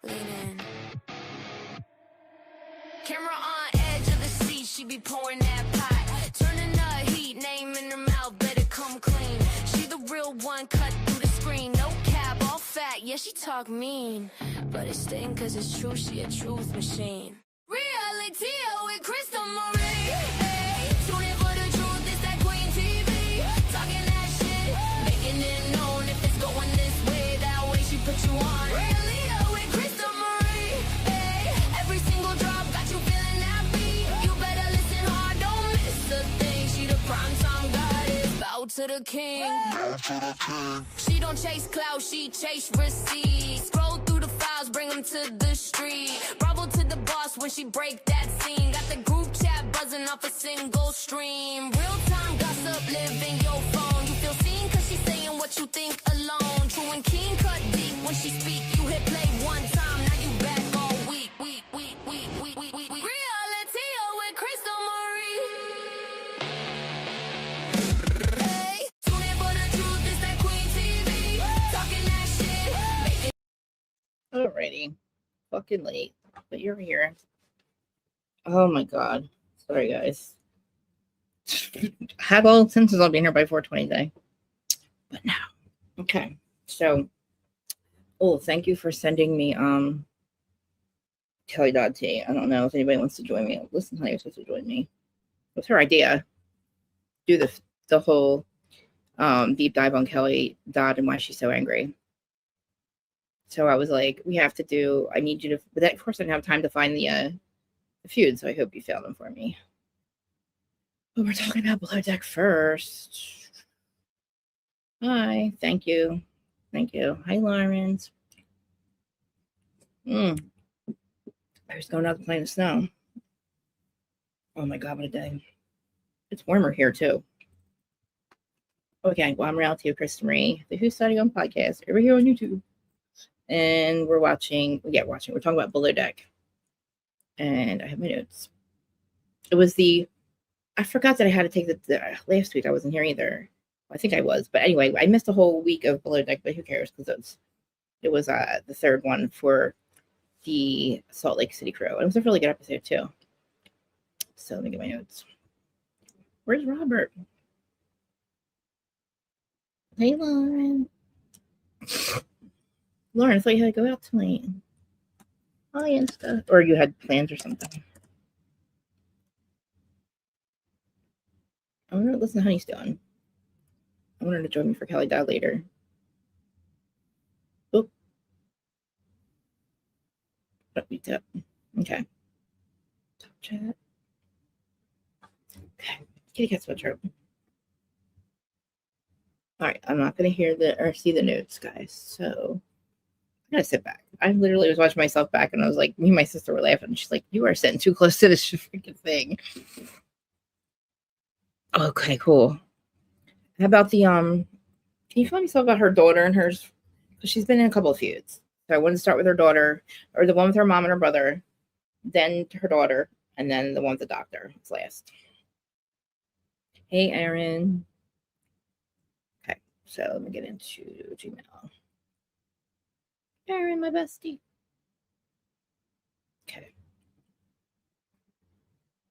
Lean in. Camera on edge of the seat, she be pouring that pot. Turning the heat, name in her mouth, better come clean. She the real one, cut through the screen. No cap, all fat, yeah, she talk mean. But it's sting cause it's true, she a truth machine. Reality with Crystal Marie. Hey, tune in for the truth, it's that Queen TV. Talking that shit, making it known. If it's going this way, that way she put you on. Reality with Crystal Marie. Hey, every single drop got you feeling that beat. You better listen hard, don't miss a thing. She the primetime goddess, bow to the king. She don't chase clout, she chase receipts. Scroll through the files, bring them to the street. Bravo to the boss when she break that scene. Got the group chat buzzing off a single stream. Real time gossip, live in your phone. You feel seen cause she's saying what you think alone. True and keen, cut deep when she speak. You hit play one time, now you back all week. Reality with Crystal Marie. Hey, tune in for the truth, it's that Queen TV. Talking that shit. Alrighty. Fucking late, but you're here. Oh my god. Sorry, guys. Had all senses I'll be here by 4:20 today. But now. Okay. So, thank you for sending me Kelly.T. I don't know if anybody wants to join me. Listen, honey, you're supposed to join me. It was her idea. Do the whole deep dive on Kelly Dodd and why she's so angry. So I was like, I need you to, but of course I didn't have time to find the feud, so I hope you found them for me. But we're talking about Below Deck first. Hi, thank you. Hi, Lawrence. I was going out to play in the snow. Oh my god, what a day. It's warmer here too. Okay, well, I'm Reality of Krista Marie, the Who's Studying On podcast, over here on YouTube. And we're talking about Below Deck. And I have my notes. I forgot that I had to take the last week. I wasn't here either. I think I was. But anyway, I missed a whole week of Below Deck, but who cares? Because it was the third one for the Salt Lake City crew. It was a really good episode, too. So let me get my notes. Where's Robert? Hey, Lauren. Lauren, I thought you had to go out tonight. Hi, and stuff. Or you had plans or something. I wonder what Listen to Honey's doing. I want her to join me for Kelly Dodd later. Oh. Okay. Top chat. Okay. Kitty Cat sweatshirt. All right. I'm not going to hear see the notes, guys. So I gotta sit back. I literally was watching myself back and I was like, me and my sister were laughing. And she's like, you are sitting too close to this freaking thing. Okay, cool. How about can you tell me something about her daughter and hers? Because she's been in a couple of feuds. So I want to start with her daughter, or the one with her mom and her brother, then her daughter, and then the one with the doctor. It's last. Hey, Aaron. Okay, so let me get into Gmail. Aaron, my bestie. Okay.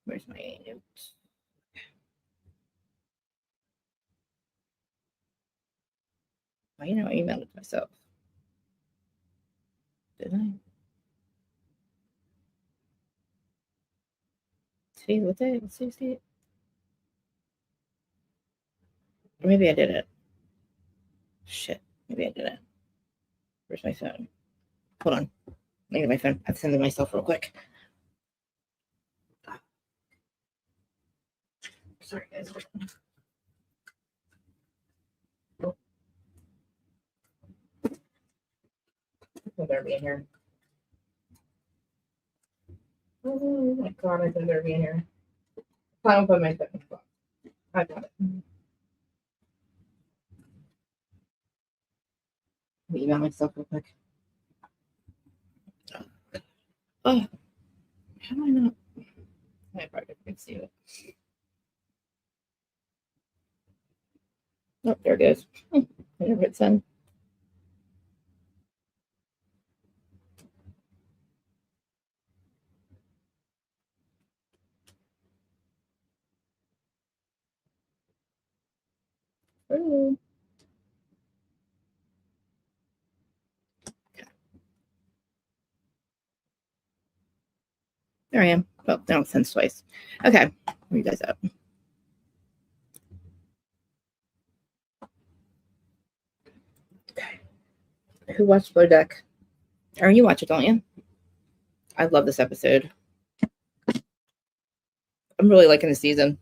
Where's my notes? I emailed it to myself. Did I? See what day? Let's see it. Or maybe I did it. Shit. Maybe I did it. Where's my phone? Hold on. Let me get my phone. I have to send it myself real quick. Sorry, guys. I better be in here. Oh my god, I better be in here. I don't put my phone in the box. I got it. Let me email myself real quick. Oh, how do I not? I probably can see it. Oh, there it is. I never hit send. Hello. Okay. There I am. Oh, now it's twice. Okay. Where you guys at? Okay. Who watched Below Deck? Aaron, you watch it, don't you? I love this episode. I'm really liking the season.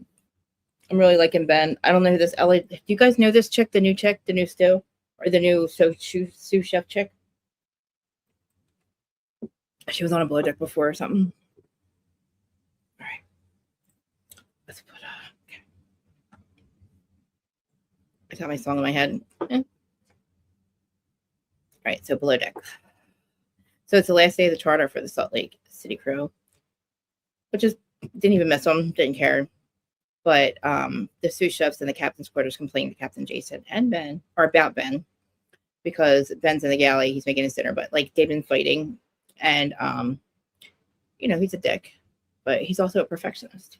I'm really liking Ben. I don't know who this Ellie. Do you guys know this chick, the new stew, or the new sous chef chick? She was on a Below Deck before or something. All right. Let's put okay. I got my song in my head. All right, so Below Deck. So it's the last day of the charter for the Salt Lake City crew, which is didn't even miss them, didn't care. But the sous chefs and the captain's quarters complained to Captain Jason and Ben, or about Ben, because Ben's in the galley, he's making his dinner, but like they've been fighting, and he's a dick, but he's also a perfectionist.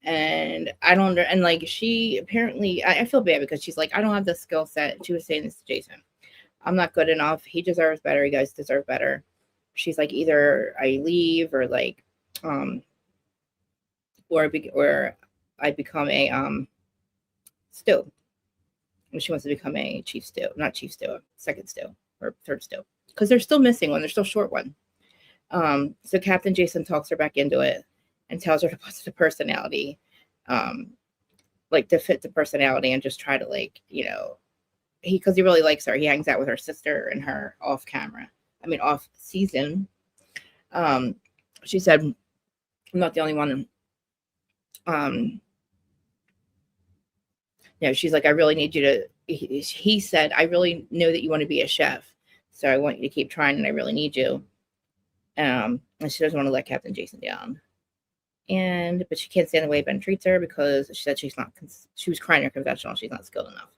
And I don't, and like she apparently, I feel bad because she's like, I don't have the skill set. She was saying this to Jason. I'm not good enough. He deserves better. You guys deserve better. She's like, either I leave or like, or I become a stew. And she wants to become a chief stew, not chief stew, second stew or third stew, because they're still missing one. They're still short one. So Captain Jason talks her back into it and tells her to put the personality, like to fit the personality and just try to like, because he really likes her. He hangs out with her sister and her off season. She said, I'm not the only one. She's like, I really need you to, he said, I really know that you want to be a chef. So I want you to keep trying and I really need you. And she doesn't want to let Captain Jason down. But she can't stand the way Ben treats her because she said she was crying in her confessional. She's not skilled enough.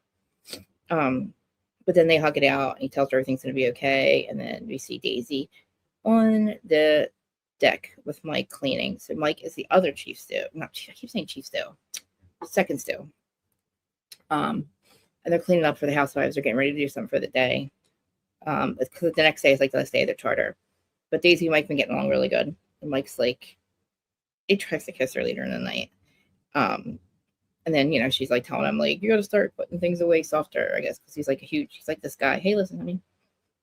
But then they hug it out and he tells her everything's going to be okay. And then we see Daisy on the deck with Mike cleaning. So Mike is the other chief stew. I keep saying chief stew. Second stew. And they're cleaning up for the housewives. They're getting ready to do something for the day. The next day is like the last day of the charter. But Daisy and Mike been getting along really good. And Mike's like, he tries to kiss her later in the night. And then, she's like telling him, like, you got to start putting things away softer, I guess, because he's like he's like this guy. Hey, listen, honey,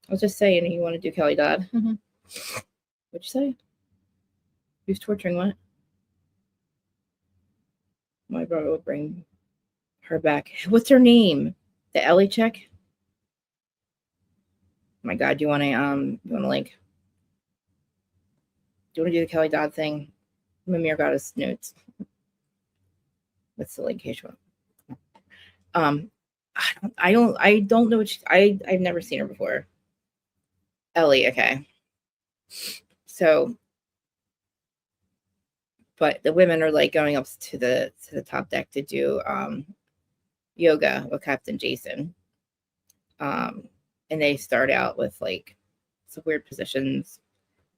I was just saying, you want to do Kelly Dodd? What'd you say? Who's torturing what? My brother will bring her back. What's her name? The Ellie chick? Oh my God, do you want to like, do you want to do the Kelly Dodd thing? Mimir got his notes. What's the link? I don't know what I've never seen her before. Ellie, okay. So, but the women are like going up to the top deck to do yoga with Captain Jason. And they start out with like some weird positions.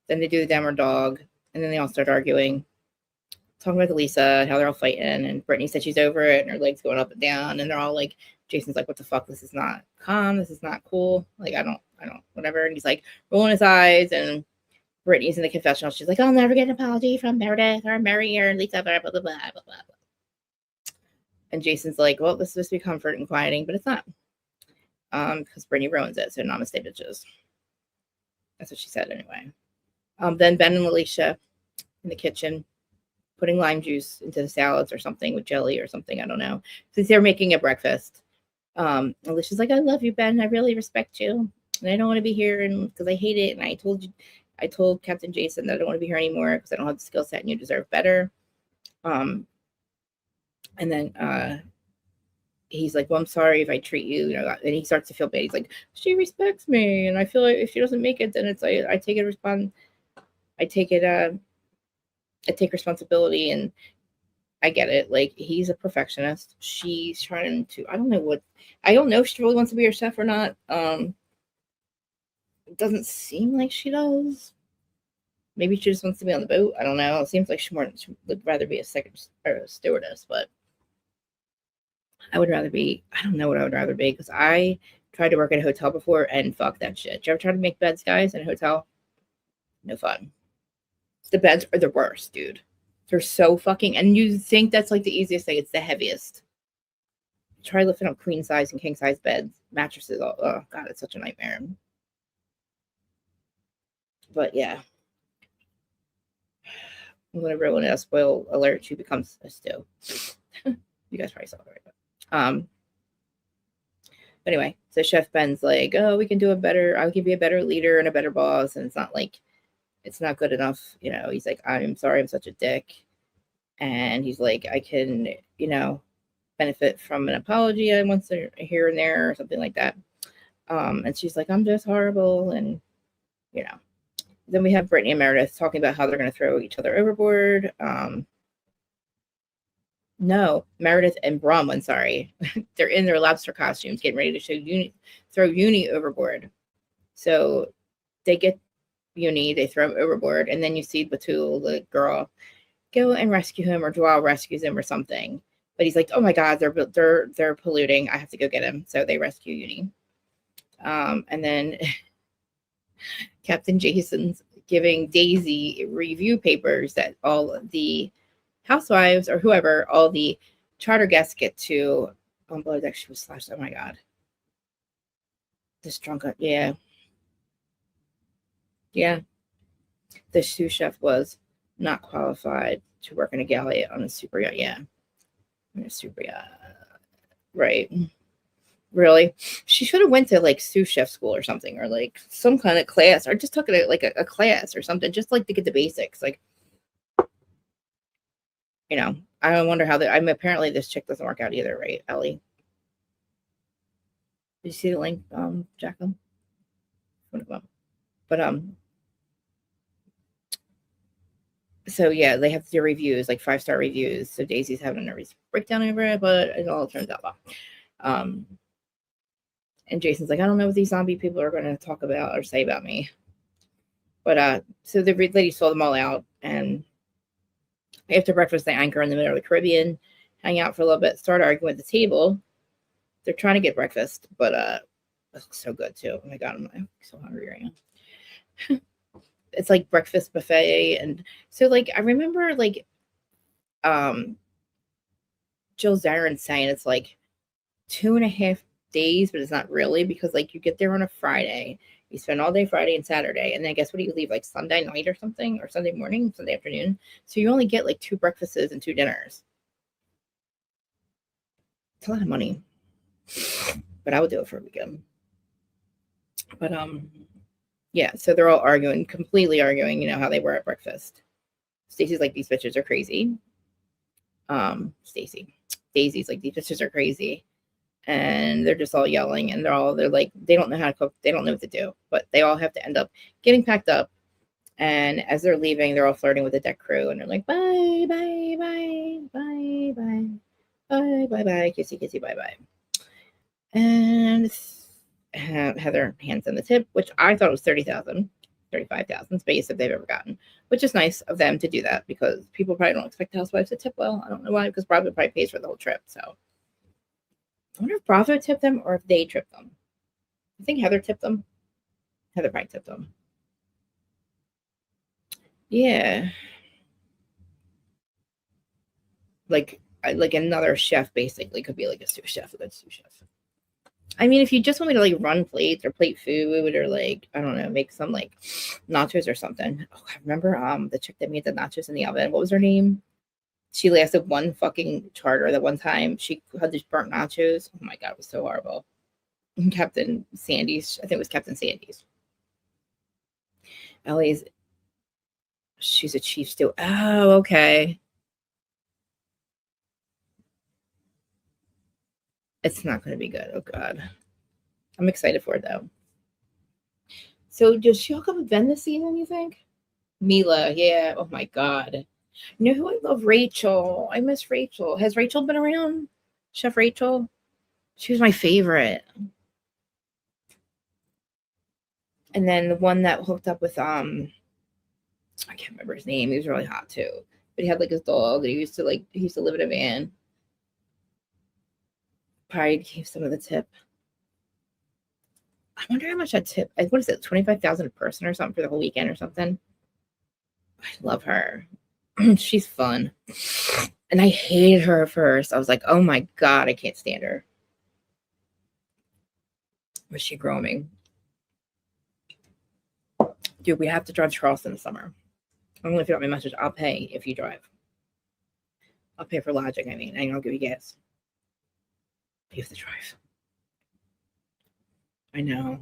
Then they do the downward dog, and then they all start arguing. Talking about Lisa, how they're all fighting, and Brittany said she's over it, and her legs going up and down, and they're all like, Jason's like, what the fuck? This is not calm. This is not cool. Like, I don't, whatever. And he's like rolling his eyes, and Brittany's in the confessional. She's like, I'll never get an apology from Meredith or Mary or Lisa, blah, blah, blah, blah, blah, blah. And Jason's like, well, this is supposed to be comfort and quieting, but it's not. Because Brittany ruins it, so namaste, bitches. That's what she said anyway. Then Ben and Alicia in the kitchen, putting lime juice into the salads or something with jelly or something. I don't know. Since they're making a breakfast. Alicia's like, I love you, Ben. I really respect you. And I don't want to be here and because I hate it. And I told Captain Jason that I don't want to be here anymore because I don't have the skill set and you deserve better. And then he's like, well, I'm sorry if I treat you, and he starts to feel bad. He's like, she respects me. And I feel like if she doesn't make it, then it's like, I take responsibility, and I get it. Like, he's a perfectionist. She's trying to, I don't know if she really wants to be her chef or not. It doesn't seem like she does. Maybe she just wants to be on the boat. I don't know. It seems like she would rather be a second or a stewardess, but I don't know what I would rather be, because I tried to work at a hotel before and fuck that shit. Did you ever try to make beds, guys, in a hotel? No fun. The beds are the worst, dude. They're so fucking, and you think that's like the easiest thing. It's the heaviest. Try lifting up queen size and king size beds, mattresses. Oh God, it's such a nightmare. But yeah, I'm gonna ruin a spoil alert. She becomes a stew. You guys probably saw it, right? But anyway, so Chef Ben's like, oh, we can do a better. I'll give you a better leader and a better boss, and it's not like it's not good enough. You know, he's like, I'm sorry, I'm such a dick, and he's like, I can, benefit from an apology once here and there or something like that. And she's like, I'm just horrible, and then we have Brittany and Meredith talking about how they're going to throw each other overboard. No, Meredith and Bronwyn, sorry. They're in their lobster costumes getting ready to throw Uni overboard. So they get Uni, they throw him overboard, and then you see Batul, the girl, go and rescue him, or Dwal rescues him or something. But he's like, oh my God, they're polluting. I have to go get him. So they rescue Uni. And then Captain Jason's giving Daisy review papers that all the housewives or whoever, all the charter guests get to on below deck. She was slashed. Oh my God. This drunk, yeah. The sous chef was not qualified to work in a galley on a super yacht. Yeah. On a super yacht. Right. Really? She should have went to like sous chef school or something, or like some kind of class, or just took it like a class or something, just like to get the basics. Like, I wonder how apparently this chick doesn't work out either, right, Ellie? Did you see the link, Jacqueline? But so yeah, they have to do reviews, like 5-star reviews. So Daisy's having a nervous breakdown over it, but it all turns out well. And Jason's like, I don't know what these zombie people are going to talk about or say about me. But so the ladies saw them all out, and after breakfast, they anchor in the middle of the Caribbean, hang out for a little bit, start arguing at the table. They're trying to get breakfast, but it looks so good too. Oh my God, I'm so hungry right now. It's like breakfast buffet, and so like I remember like Jill Zarin saying it's like 2.5 days, but it's not really, because like you get there on a Friday, you spend all day Friday and Saturday, and then guess what, you leave like Sunday night or something, or Sunday morning, Sunday afternoon. So you only get like 2 breakfasts and 2 dinners. It's a lot of money, but I would do it for a weekend. But yeah, so they're all completely arguing, how they were at breakfast. Stacy's like, these bitches are crazy. Daisy's like, these bitches are crazy. And they're just all yelling, and they're like, they don't know how to cook, they don't know what to do, but they all have to end up getting packed up. And as they're leaving, they're all flirting with the deck crew, and they're like, bye, bye, bye, bye, bye, bye, bye, bye, kissy, kissy, bye, bye. And Heather hands them the tip, which I thought was 30,000, 35,000, space if they've ever gotten, which is nice of them to do that, because people probably don't expect housewives to tip well. I don't know why, because Bravo probably pays for the whole trip. So I wonder if Bravo tipped them or if they tripped them. I think Heather tipped them. Heather probably tipped them. Yeah. Like another chef basically could be like a sous chef, a good sous chef. I mean, if you just want me to like run plates or plate food, or like, I don't know, make some like nachos or something. Oh, I remember the chick that made the nachos in the oven. What was her name? She lasted one fucking charter that one time. She had these burnt nachos. Oh my God, it was so horrible. Captain Sandy's, I think it was Captain Sandy's. Ellie's, she's a chief stew. Oh, okay. It's not going to be good. Oh God. I'm excited for it though. So does she hook up with Ben this season, you think? Mila, yeah. Oh my God. You know who I love? Rachel. I miss Rachel. Has Rachel been around? Chef Rachel? She was my favorite. And then the one that hooked up with I can't remember his name. He was really hot too. But he had like his dog, and he used to live in a van. probably gave some of the tip. I wonder how much that tip. What is it? 25,000 a person or something for the whole weekend or something. I love her. She's fun. And I hated her at first. I was like, oh my God, I can't stand her. Was she growing? Dude, we have to drive to Charleston this summer. I don't know if you got my message. I'll pay if you drive. I'll pay for lodging. I mean, I'll give you gas. You have to drive. I know.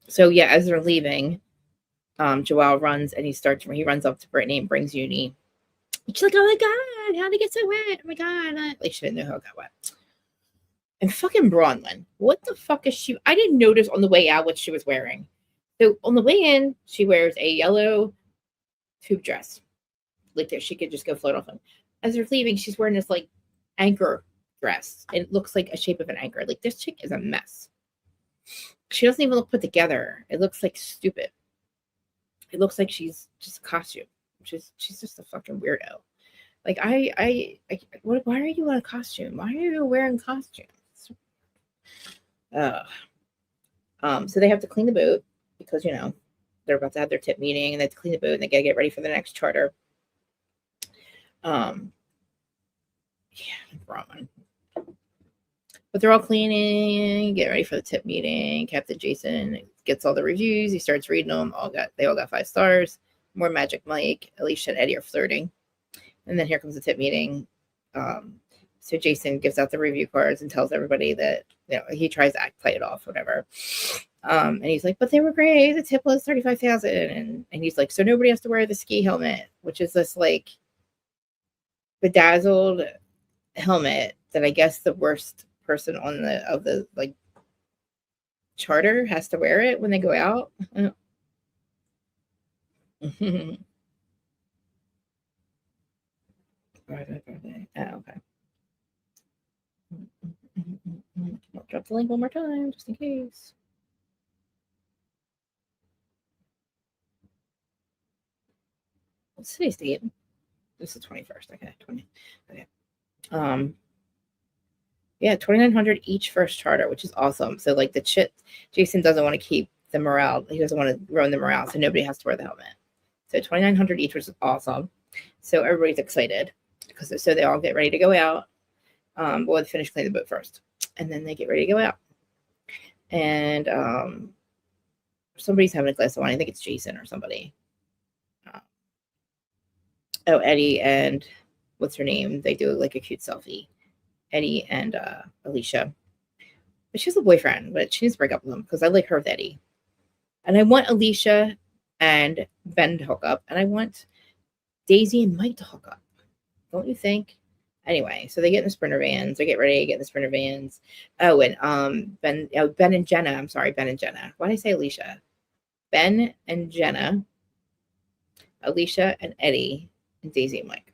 So yeah, as they're leaving, Joelle runs and he runs up to Brittany and brings Uni. She's like, oh my God, how'd it get so wet? Oh my God. Like she didn't know how it got wet. And fucking Bronwyn, what the fuck is she? I didn't notice on the way out what she was wearing. So on the way in, she wears a yellow tube dress. Like that she could just go float off on. As they're leaving, she's wearing this like anchor dress. It looks like a shape of an anchor. Like this chick is a mess. She doesn't even look put together. It looks like stupid. It looks like she's just a costume. She's just a fucking weirdo. Like why are you in a costume? Why are you wearing costumes? So they have to clean the boat because they're about to have their tip meeting and they have to clean the boat and they gotta get ready for the next charter. But they're all cleaning, get ready for the tip meeting. Captain Jason gets all the reviews. He starts reading them. They all got 5 stars. More Magic Mike. Alicia and Eddie are flirting. And then here comes the tip meeting. So Jason gives out the review cards and tells everybody that he tries to play it off, whatever. And he's like, but they were great. The tip was 35,000. And he's like, so nobody has to wear the ski helmet, which is this like bedazzled helmet that I guess the worst person on the like charter has to wear it when they go out. Oh, okay. I'll drop the link one more time just in case. What's today's date? This is 21st. Okay, 20. Okay. Yeah, 2,900 each first charter, which is awesome. So like Jason doesn't want to keep the morale. He doesn't want to ruin the morale, so nobody has to wear the helmet. So 2,900 each, which is awesome. So everybody's excited because so they all get ready to go out. We'll finish cleaning the boat first, and then they get ready to go out. And somebody's having a glass of wine. I think it's Jason or somebody. Eddie and what's her name? They do like a cute selfie. Eddie and Alicia. But she has a boyfriend, but she needs to break up with him because I like her with Eddie. And I want Alicia and Ben to hook up, and I want Daisy and Mike to hook up. Don't you think? Anyway, so they get in the Sprinter vans. They get ready to get in the Sprinter vans. Oh, and Ben and Jenna. I'm sorry, Ben and Jenna. Why did I say Alicia? Ben and Jenna, Alicia and Eddie, and Daisy and Mike.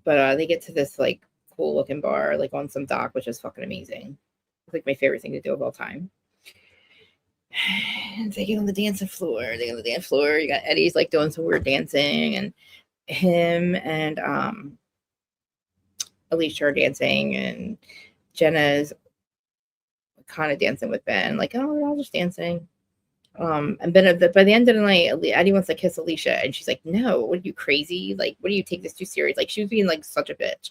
But they get to this like cool looking bar, like on some dock, which is fucking amazing. It's like my favorite thing to do of all time. And they get on the dancing floor. You got Eddie's like doing some weird dancing, and him and Alicia are dancing, and Jenna's kind of dancing with Ben, like, oh, we're all just dancing. And Ben, by the end of the night, Eddie wants to kiss Alicia, and she's like, no, what are you, crazy? Like, what do you take this too serious? Like, she was being like such a bitch.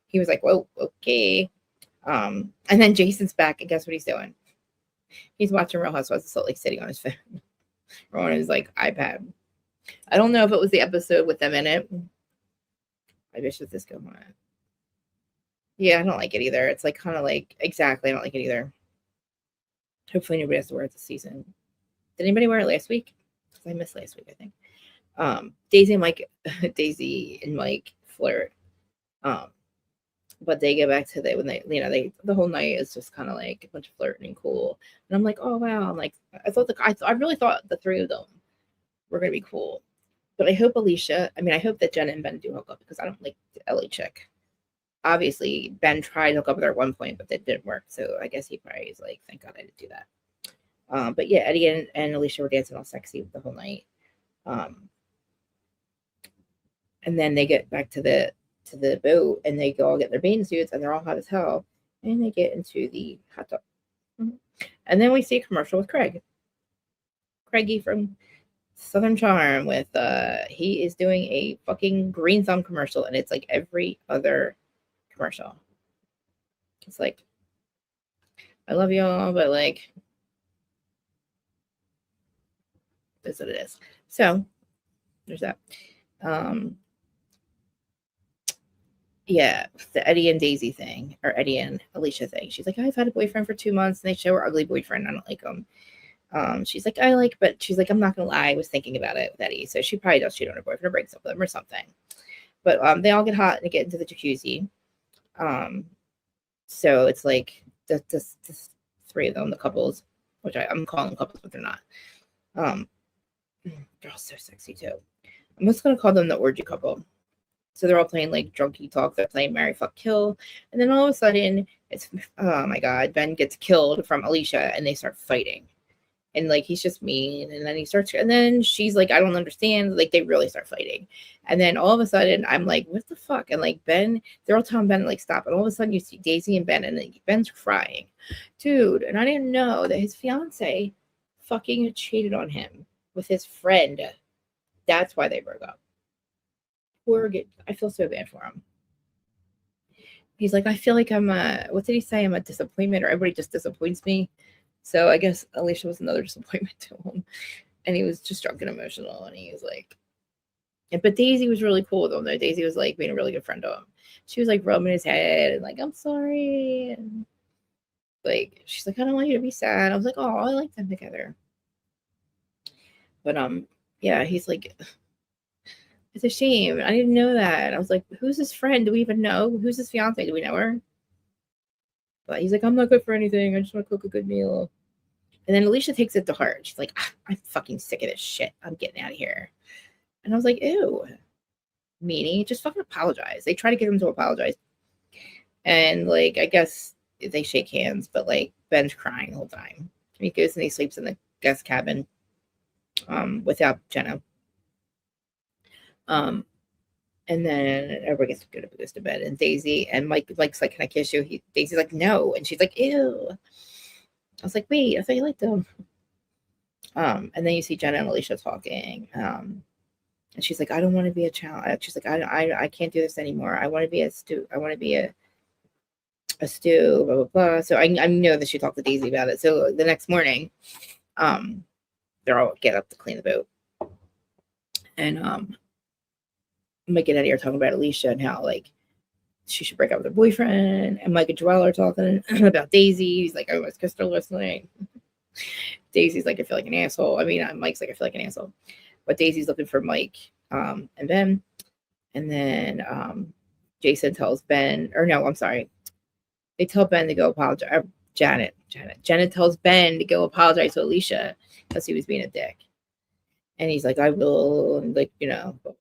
He was like, whoa, okay. And then Jason's back, and guess what he's doing? He's watching Real Housewives of Salt Lake City on his phone or on his like iPad. I don't know if it was the episode with them in it. I wish it this go on. Yeah, I don't like it either. It's like kind of like exactly. I don't like it either. Hopefully nobody has to wear it this season. Did anybody wear it last week? Because I missed last week, I think. Daisy and Mike flirt. But they get back to the whole night is just kind of like a bunch of flirting and cool. And I'm like, oh wow. I'm like, I really thought the three of them were gonna be cool. But I hope I hope that Jenna and Ben do hook up because I don't like the LA chick. Obviously, Ben tried to hook up with her at one point, but that didn't work. So I guess he probably is like, thank God I didn't do that. But yeah, Eddie and Alicia were dancing all sexy the whole night. And then they get back to the to the boat, and they go all get their bathing suits, and they're all hot as hell, and they get into the hot tub. And then we see a commercial with Craigie from Southern Charm with he is doing a fucking Green Thumb commercial, and it's like every other commercial. It's like, I love y'all, but like, that's what it is. So there's that. Yeah, the Eddie and Daisy thing, or Eddie and Alicia thing. She's like, I've had a boyfriend for 2 months, and they show her ugly boyfriend. I don't like him. She's like, but she's like, I'm not gonna lie, I was thinking about it with Eddie. So she probably does cheat on her boyfriend or breaks up with him or something. But they all get hot and they get into the jacuzzi. So it's like the three of them, the couples, which I'm calling them couples, but they're not. They're all so sexy too. I'm just gonna call them the orgy couple. So they're all playing like drunky talk. They're playing Marry, Fuck, Kill. And then all of a sudden, it's, oh my God, Ben gets killed from Alicia and they start fighting. And like, he's just mean. And then he starts, and then she's like, I don't understand. Like, they really start fighting. And then all of a sudden, I'm like, what the fuck? And like, Ben, they're all telling Ben, like, stop. And all of a sudden, you see Daisy and Ben, and like, Ben's crying. Dude, and I didn't know that his fiance fucking cheated on him with his friend. That's why they broke up. I feel so bad for him. He's like, I feel like I'm what did he say? I'm a disappointment, or everybody just disappoints me. So I guess Alicia was another disappointment to him. And he was just drunk and emotional. And he was like, but Daisy was really cool with him, though. Daisy was like being a really good friend to him. She was like rubbing his head and like, I'm sorry. And like, she's like, I don't want you to be sad. I was like, oh, I like them together. But yeah, he's like, it's a shame. I didn't know that. I was like, who's his friend? Do we even know? Who's his fiance? Do we know her? But he's like, I'm not good for anything. I just want to cook a good meal. And then Alicia takes it to heart. She's like, I'm fucking sick of this shit. I'm getting out of here. And I was like, ew. Meanie, just fucking apologize. They try to get him to apologize. And like, I guess they shake hands, but like, Ben's crying the whole time. He goes and he sleeps in the guest cabin without Jenna. And then everybody goes to bed, and Daisy and Mike's like, can I kiss you? Daisy's like, no. And she's like, ew. I was like, wait, I thought you liked them. And then you see Jenna and Alicia talking. And she's like, I don't want to be a child. She's like, I can't do this anymore. I want to be a stew. I want to be a stew, blah, blah, blah. So I know that she talked to Daisy about it. So the next morning, they're all get up to clean the boat. And Mike and Eddie are talking about Alicia and how like she should break up with her boyfriend. And Mike and Joelle are talking about Daisy. He's like, I was kissed her listening. Daisy's like, I feel like an asshole. I mean, Mike's like, I feel like an asshole. But Daisy's looking for Mike and Ben. And then Jason tells Ben, or no, I'm sorry. They tell Ben to go apologize. Janet tells Ben to go apologize to Alicia because he was being a dick. And he's like, I will, and like, you know, blah, blah,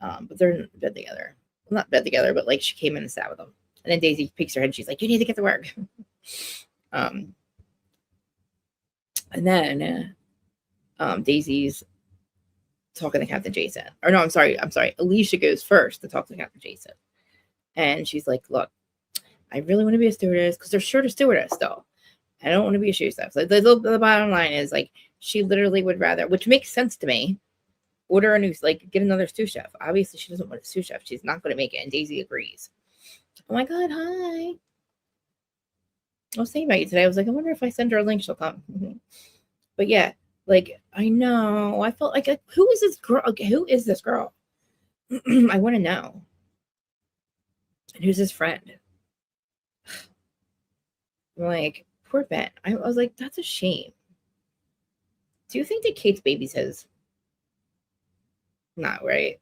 blah. But they're in bed together. Well, not bed together, but like she came in and sat with him. And then Daisy peeks her head and she's like, you need to get to work. And then Daisy's talking to Captain Jason. Or no, I'm sorry. Alicia goes first to talk to Captain Jason. And she's like, look, I really want to be a stewardess because they're short of stewardess though. I don't want to be a shoe chef. So the bottom line is like, she literally would rather, which makes sense to me, order a new, like get another sous chef. Obviously she doesn't want a sous chef. She's not going to make it. And Daisy agrees. Oh my God. Hi. I was thinking about you today. I was like, I wonder if I send her a link, she'll come. But yeah, like, I know. I felt like, who is this girl? Okay, who is this girl? I want to know. And who's his friend? Like, poor Ben. I was like, that's a shame. Do you think that Kate's baby's his? Not right.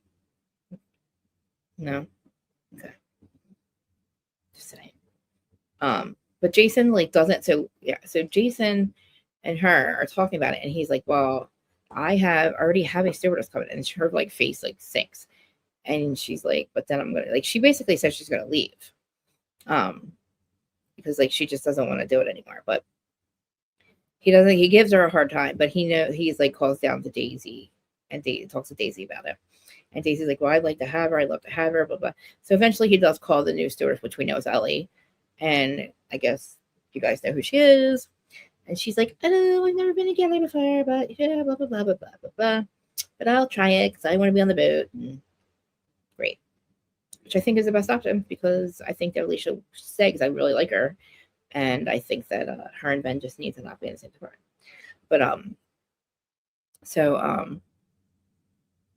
No. Okay. Just saying. But Jason like doesn't. So yeah. So Jason and her are talking about it, and he's like, "Well, I already have a stewardess coming," and her like face like sinks, and she's like, "But then I'm gonna like." She basically says she's gonna leave, because like she just doesn't want to do it anymore. But he doesn't. He gives her a hard time, but he's like calls down to Daisy, and talks to Daisy about it. And Daisy's like, well, I'd like to have her. I'd love to have her, blah, blah. So eventually he does call the new stewardess, which we know is Ellie. And I guess you guys know who she is. And she's like, oh, I've never been a galley before, but yeah, blah, blah, blah, blah, blah, blah, blah. But I'll try it because I want to be on the boat. And great. Which I think is the best option because I think that Alicia said, because I really like her. And I think that her and Ben just need to not be in the same department. But,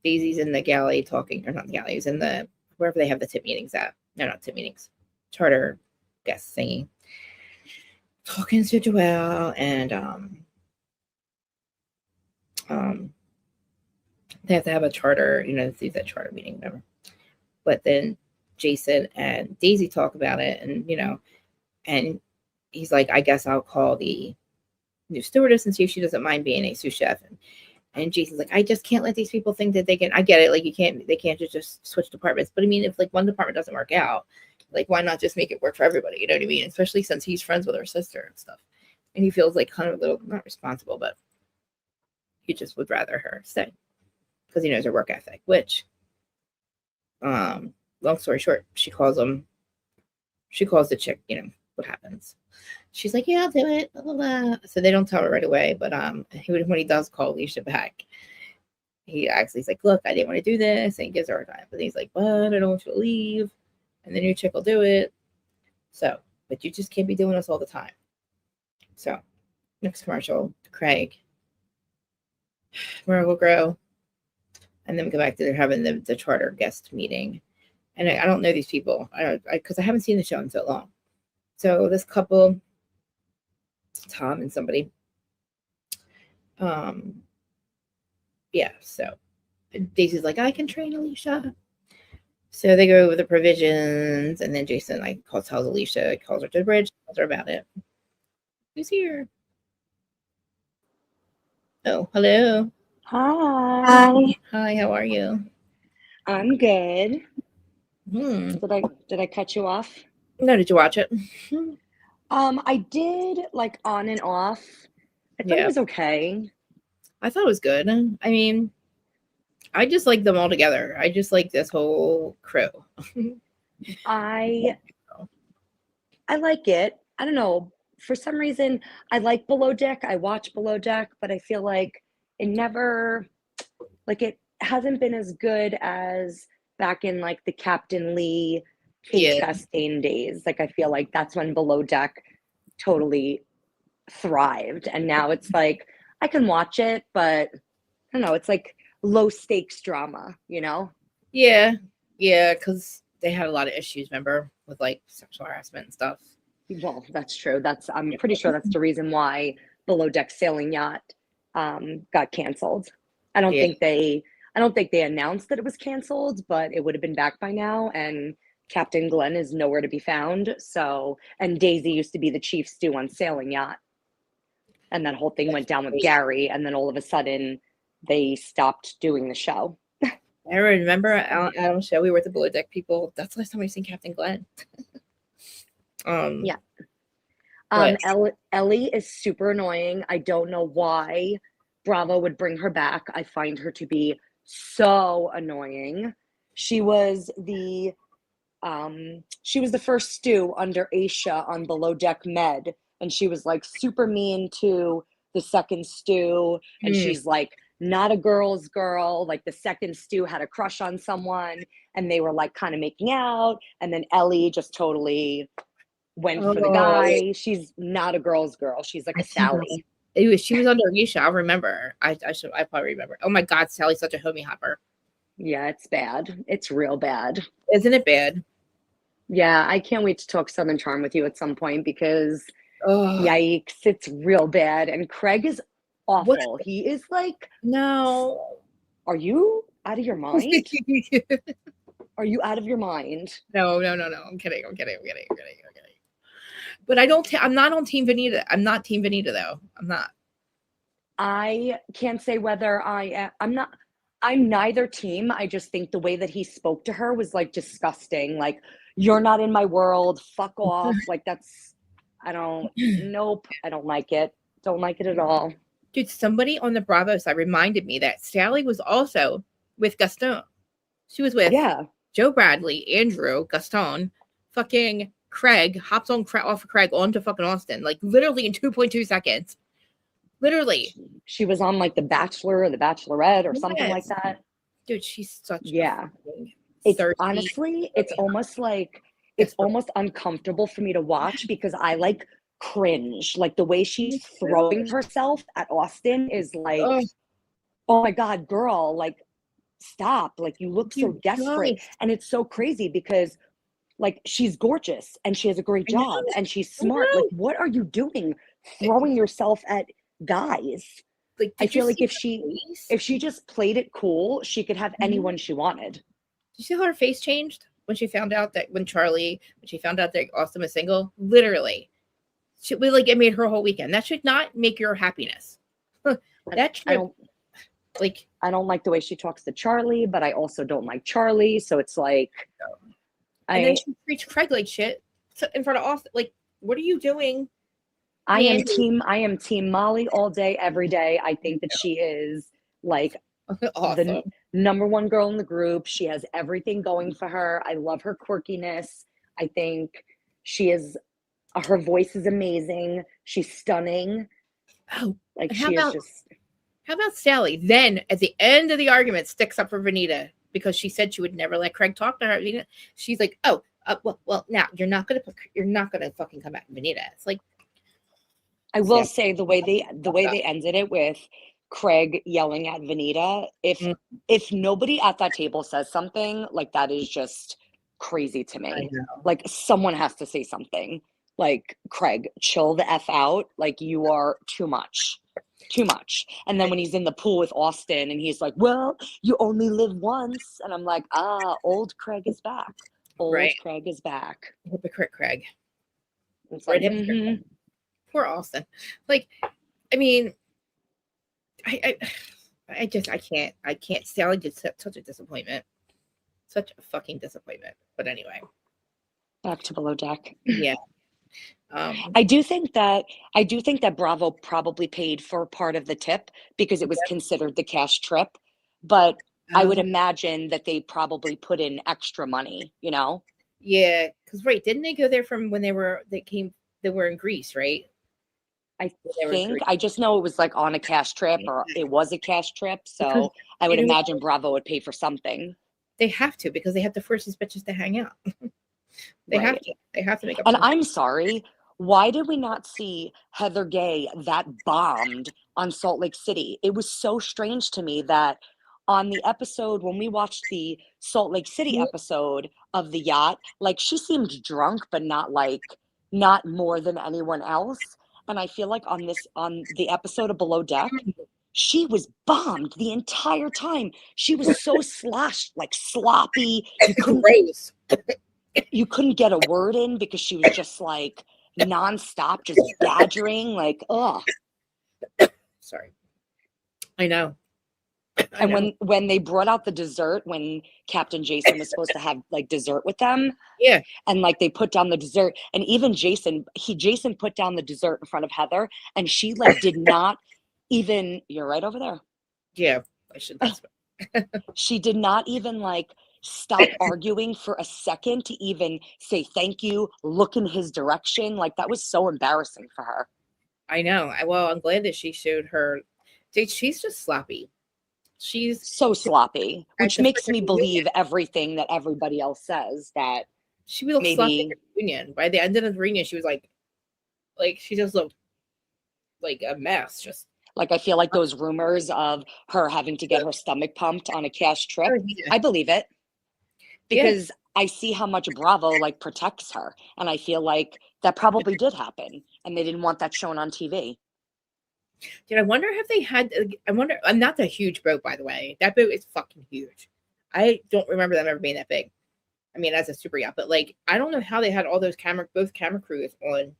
Daisy's in the galley talking, or not the galley, in the, wherever they have the tip meetings at. No, not tip meetings. Charter guest thingy. Talking to Joelle and they have to have a charter, see that charter meeting, whatever. But then Jason and Daisy talk about it, and and he's like, I guess I'll call the new stewardess and see if she doesn't mind being a sous chef. And Jason's like, I just can't let these people think that they can. I get it, like they can't just switch departments. But I mean, if like one department doesn't work out, like why not just make it work for everybody? You know what I mean? Especially since he's friends with her sister and stuff, and he feels like kind of a little not responsible, but he just would rather her stay because he knows her work ethic. Which, long story short, she calls the chick. What happens? She's like, yeah, I'll do it. Blah, blah, blah. So they don't tell her right away. But when he does call Alicia back, he's like, look, I didn't want to do this. And he gives her a time. But he's like, but I don't want you to leave. And the new chick will do it. So, but you just can't be doing this all the time. So, next commercial, Craig, Miracle-Gro. And then we go back to they're having the charter guest meeting. And I don't know these people because I haven't seen the show in so long. So this couple, Tom and somebody, so Daisy's like, I can train Alicia. So they go over the provisions, and then Jason tells Alicia, calls her to the bridge, tells her about it. Who's here? Oh, hello. Hi. Hi, how are you? I'm good. Did I cut you off? No, did you watch it? I did on and off. I thought it was okay. I thought it was good. I mean, I just like them all together. I just like this whole crew. I like it. I don't know. For some reason, I like Below Deck. I watch Below Deck, but I feel like it never, it hasn't been as good as back in the Captain Lee, Kate Chastain days. I feel like that's when Below Deck totally thrived. And now it's I can watch it, but I don't know. It's low stakes drama, Yeah, because they had a lot of issues, remember, with sexual harassment and stuff. Well, that's true. I'm pretty sure that's the reason why Below Deck Sailing Yacht got canceled. I don't think they announced that it was canceled, but it would have been back by now. And Captain Glenn is nowhere to be found. So, and Daisy used to be the chief stew on Sailing Yacht. And that whole thing went down with Gary. And then all of a sudden they stopped doing the show. I remember Adam's show. We were at the Below Deck people. That's the last time we've seen Captain Glenn. Yeah. Ellie is super annoying. I don't know why Bravo would bring her back. I find her to be so annoying. She was the first stew under Aisha on Below Deck Med, and she was super mean to the second stew, and she's not a girl's girl. The second stew had a crush on someone, and they were kind of making out, and then Ellie just totally went for the guy. She's not a girl's girl. She's a Sally. She was under Aisha. I'll remember. I probably remember. Oh my God, Sally's such a homie hopper. Yeah, it's bad. It's real bad. Isn't it bad? Yeah, I can't wait to talk Southern Charm with you at some point because yikes, it's real bad. And Craig is awful. What? He is no. Are you out of your mind? Are you out of your mind? No. I'm kidding. But I'm not on Team Venita. I'm not Team Venita though. I'm not. I can't say whether I'm not. I'm neither team. I just think the way that he spoke to her was disgusting. You're not in my world. Fuck off. Nope. I don't like it. Don't like it at all. Dude, somebody on the Bravo side reminded me that Sally was also with Gaston. She was with Yeah. Joe Bradley, Andrew, Gaston, fucking Craig, hops on off of Craig onto fucking Austin, like literally in 2.2 seconds. Literally. She was on like The Bachelor or The Bachelorette or something like Yes. that. Dude, she's such Yeah. a fucking It's thirsty. honestly, it's almost like it's almost uncomfortable for me to watch because I like cringe. Like the way she's throwing herself at Austin is like, Oh, oh my God, girl, like stop. Like you look so you desperate. guys. And it's so crazy because like she's gorgeous and she has a great I know. job and she's I smart. know. Like, what are you doing? Throwing yourself at guys. Like, I did you feel like see her face? if she just played it cool, she could have anyone she wanted. Did you see how her face changed when she found out that when she found out that Austin was single? Literally, it made her whole weekend. That should not make your happiness. That should I don't like the way she talks to Charlie, but I also don't like Charlie. So it's like, and then she treats Craig like shit in front of Austin. Like, what are you doing? I am team Molly all day, every day. I think that she is like Awesome. the number one girl in the group. She has everything going for her. I love her quirkiness. I think she is, her voice is amazing. She's stunning. Oh, Like how she about- is just. How about Sally? Then at the end of the argument, sticks up for Vanita because she said she would never let Craig talk to her. She's like, "Oh, well, now you're not gonna fucking come back, Vanita." It's like, I will say the way they ended it with Craig yelling at Vanita. If nobody at that table says something, like that is just crazy to me. I know. Like someone has to say something. Like, Craig, chill the F out. Like you are too much. Too much. And then when he's in the pool with Austin and he's like, well, you only live once. And I'm like, old Craig is back. Old Right. Craig is back. Hypocrite Craig. It's Right, like, hypocrite. Poor Austin. Like, I mean, I can't. Sally did such a disappointment. Such a fucking disappointment. But anyway. back to Below Deck. Yeah. I do think that Bravo probably paid for part of the tip because it was considered the cash trip, but I would imagine that they probably put in extra money, you know? Yeah, because didn't they go there from when they were in Greece, right? I think I just know it was like on a cash trip or it was a cash trip, so Because I would imagine Bravo would pay for something. They have to because they have to force these bitches to hang out. They have to. They have to make up. And I'm sorry, why did we not see Heather Gay that bombed on Salt Lake City? It was so strange to me that on the episode, when we watched the Salt Lake City episode of the yacht, like she seemed drunk, but not more than anyone else. And I feel like on the episode of Below Deck, she was bombed the entire time. She was so sloshed, like sloppy. You couldn't get a word in because she was just like nonstop, just badgering, like, ugh. Sorry. I know. And when they brought out the dessert, when Captain Jason was supposed to have like dessert with them, yeah, and like they put down the dessert, and even Jason put down the dessert in front of Heather, and she like did not even. You're right over there. Yeah, I should. She did not even like stop arguing for a second to even say thank you, look in his direction. Like that was so embarrassing for her. I know. Well, I'm glad that she showed her. She's just sloppy. She's so sloppy, which makes me believe everything that everybody else says, that she would look sloppy at the reunion. By the end of the reunion, she was like she just looked like a mess. Just like, I feel like those rumors of her having to get her stomach pumped on a cash trip, I believe it. Because I see how much Bravo like protects her. And I feel like that probably did happen. And they didn't want that shown on TV. Dude, I wonder if they had. I'm not a huge boat, by the way. That boat is fucking huge. I don't remember them ever being that big. I mean, as a super yacht, but like, I don't know how they had all those both camera crews on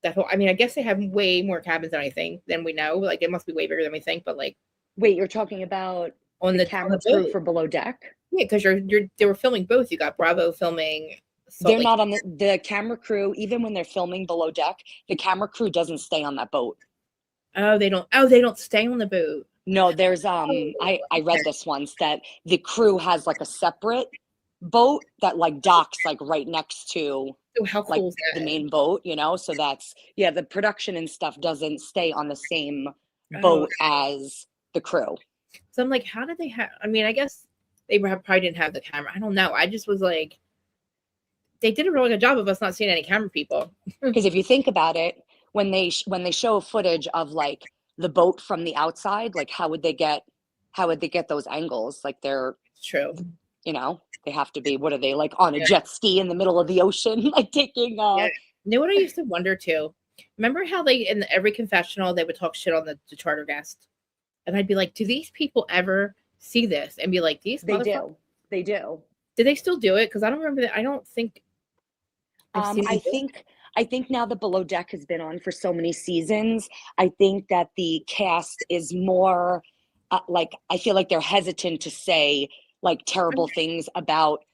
that whole. I mean, I guess they have way more cabins than we know. Like, it must be way bigger than we think. But like, wait, you're talking about on the camera crew for Below Deck? Yeah, because they were filming both. You got Bravo filming. They're not on the camera crew. Even when they're filming Below Deck, the camera crew doesn't stay on that boat. Oh, they don't. Oh, they don't stay on the boat. No, there's I read this once that the crew has like a separate boat that like docks like right next to Oh, how like cool is the that? main boat, you know? So that's yeah, the production and stuff doesn't stay on the same Oh, boat as the crew. so I'm like, how did they have? I mean, I guess they probably didn't have the camera. I don't know. I just was like, they did a really good job of us not seeing any camera people. Because if you think about it, when they show footage of like the boat from the outside, like how would they get those angles? Like they're, It's true. you know, they have to be, what are they, like on a Yeah. jet ski in the middle of the ocean, like taking Yeah. You know what I used to wonder too? Remember how they in every confessional they would talk shit on the charter guest, and I'd be like, do these people ever see this and be like, these they motherfuckers? do. They do. Do they still do it? Because I don't remember that. I don't think I've seen them I do it. think I think now that Below Deck has been on for so many seasons, I think that the cast is more like I feel like they're hesitant to say like terrible things about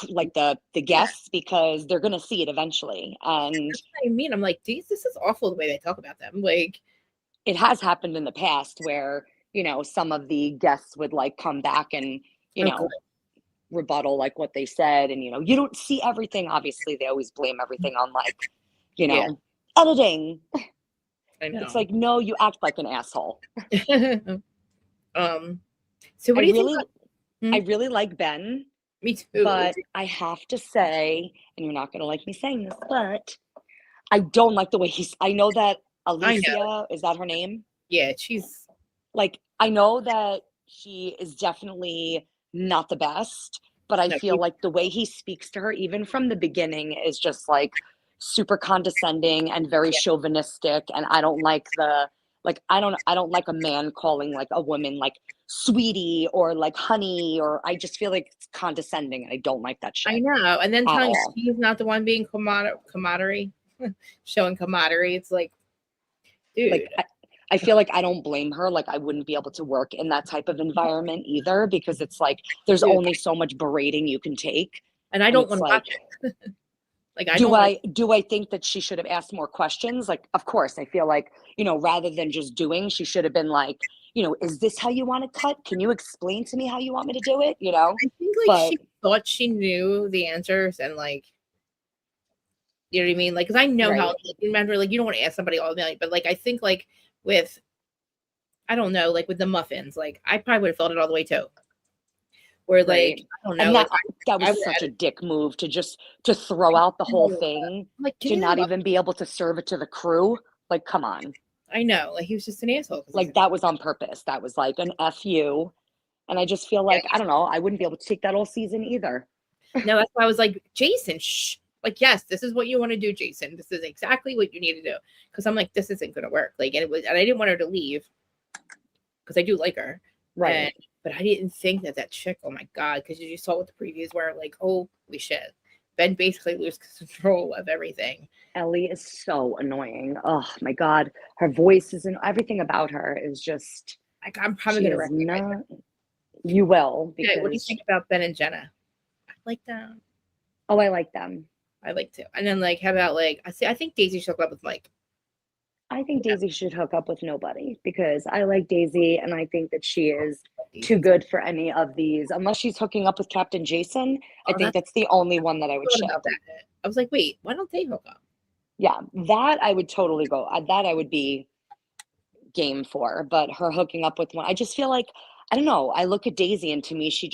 like the guests because they're gonna see it eventually, and That's what I mean. I'm like, these. This is awful the way they talk about them. Like, it has happened in the past where some of the guests would like come back and you oh, know rebuttal like what they said, and you don't see everything. Obviously they always blame everything on like you yeah, know editing. I know. It's like, no, you act like an asshole. So what I do you think? really I really like Ben, Me too. but I have to say, and you're not gonna like me saying this, but I don't like the way I know that I know. Alicia, is that her name? Yeah, she's. Like, I know that she is definitely not the best, but I No, feel like the way he speaks to her, even from the beginning, is just like super condescending and very yeah, chauvinistic. And I don't like I don't like a man calling like a woman like sweetie or like honey, or I just feel like it's condescending and I don't like that I shit know. And then at telling all. she's not the one being camaraderie, showing camaraderie. It's like, Like dude, I feel like I don't blame her. Like I wouldn't be able to work in that type of environment either because it's like there's dude. only so much berating you can take. And I And don't it's want to like, watch it. Like, I do don't want I do I think that she should have asked more questions? Like, of course, I feel like, rather than just doing, she should have been like, is this how you want to cut? Can you explain to me how you want me to do it? I think like But she thought she knew the answers and like, you know what I mean? Like, because I know how, right. like, remember, like, you don't want to ask somebody all the night, but like, I think like with, I don't know, like with the muffins, like, I probably would have felt it all the way too. Where like, Right. I don't know, And like, that I was would such a have, dick move to throw out the whole thing, like, give to me the not muffins. even be able to serve it to the crew. Like, come on. I know, like, he was just an asshole. Like that was on purpose. That was like an F you. And I just feel Yeah. like, I don't know, I wouldn't be able to take that all season either. No, that's why I was like, Jason, shh. Like, yes, this is what you want to do, Jason. This is exactly what you need to do. Because I'm like, this isn't going to work. Like, and I didn't want her to leave because I do like her. Right. But I didn't think that chick, oh my God, because you saw what the previews were, like, holy shit. Ben basically loses control of everything. Ellie is so annoying. Oh my God. Her voice is and everything about her is just, Like, I'm probably she going to is recognize her. not, you will, Okay, what do you because, think about Ben and Jenna? I like them. oh, I like them. I like to. And then, like, how about, like, I think Daisy shook up with Mike. I think Daisy should hook up with nobody because I like Daisy and I think that she is too good for any of these. Unless she's hooking up with Captain Jason, I Oh, think that's the only one that I would thought ship. about that. I was like, wait, why don't they hook up? Yeah, that I would totally go. That I would be game for. But her hooking up with one, I just feel like, I don't know. I look at Daisy and to me, she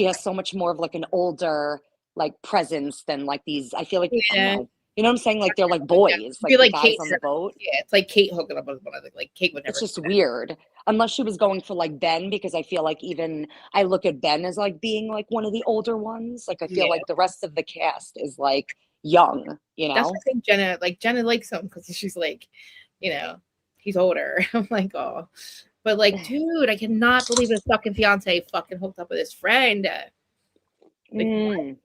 has so much more of like an older like presence than like these. I feel like, I Yeah. don't know. You know what I'm saying? Like they're like boys, like the guys Kate on the boat. Yeah, it's like Kate hooking up with one of the, like, Kate would never. It's just weird. Unless she was going for like Ben, because I feel like even I look at Ben as like being like one of the older ones. Like I feel Yeah. like the rest of the cast is like young, That's what I think Jenna likes him because she's like, he's older. I'm like, oh. But like, dude, I cannot believe his fucking fiance fucking hooked up with his friend. Like, Mm,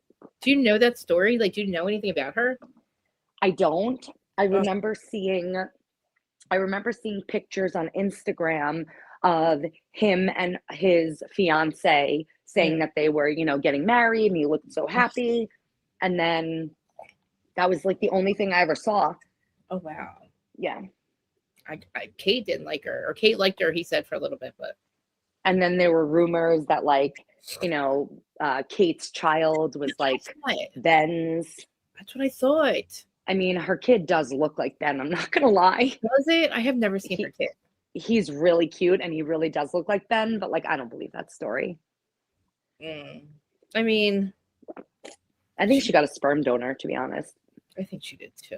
do you know that story? Like, do you know anything about her? I don't. I Oh. remember seeing pictures on Instagram of him and his fiance saying that they were, getting married and he looked so happy. And then that was like the only thing I ever saw. Oh wow. Yeah. Kate didn't like her, or Kate liked her. He said for a little bit, but And then there were rumors that like, Kate's child was like what? Ben's. That's what I thought. I mean, her kid does look like Ben. I'm not gonna lie. Was it? I have never seen her kid. He's really cute and he really does look like Ben, but like I don't believe that story. I mean, I think she got a sperm donor, to be honest. I think she did too.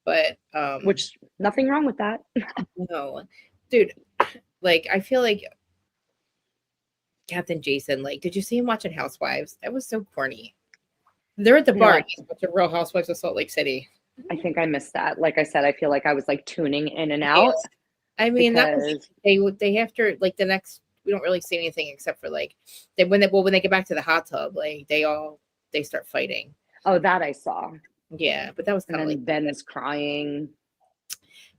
But which nothing wrong with that. no, dude, like I feel like Captain Jason, like, did you see him watching Housewives? That was so corny. They're at the bar. He's watching Real Housewives of Salt Lake City. I think I missed that. Like I said, I feel like I was like tuning in and out. I mean, that was, they have to like the next. We don't really see anything except for like when they get back to the hot tub, like they start fighting. Oh, that I saw. Yeah, but that was kind of like Ben is crying.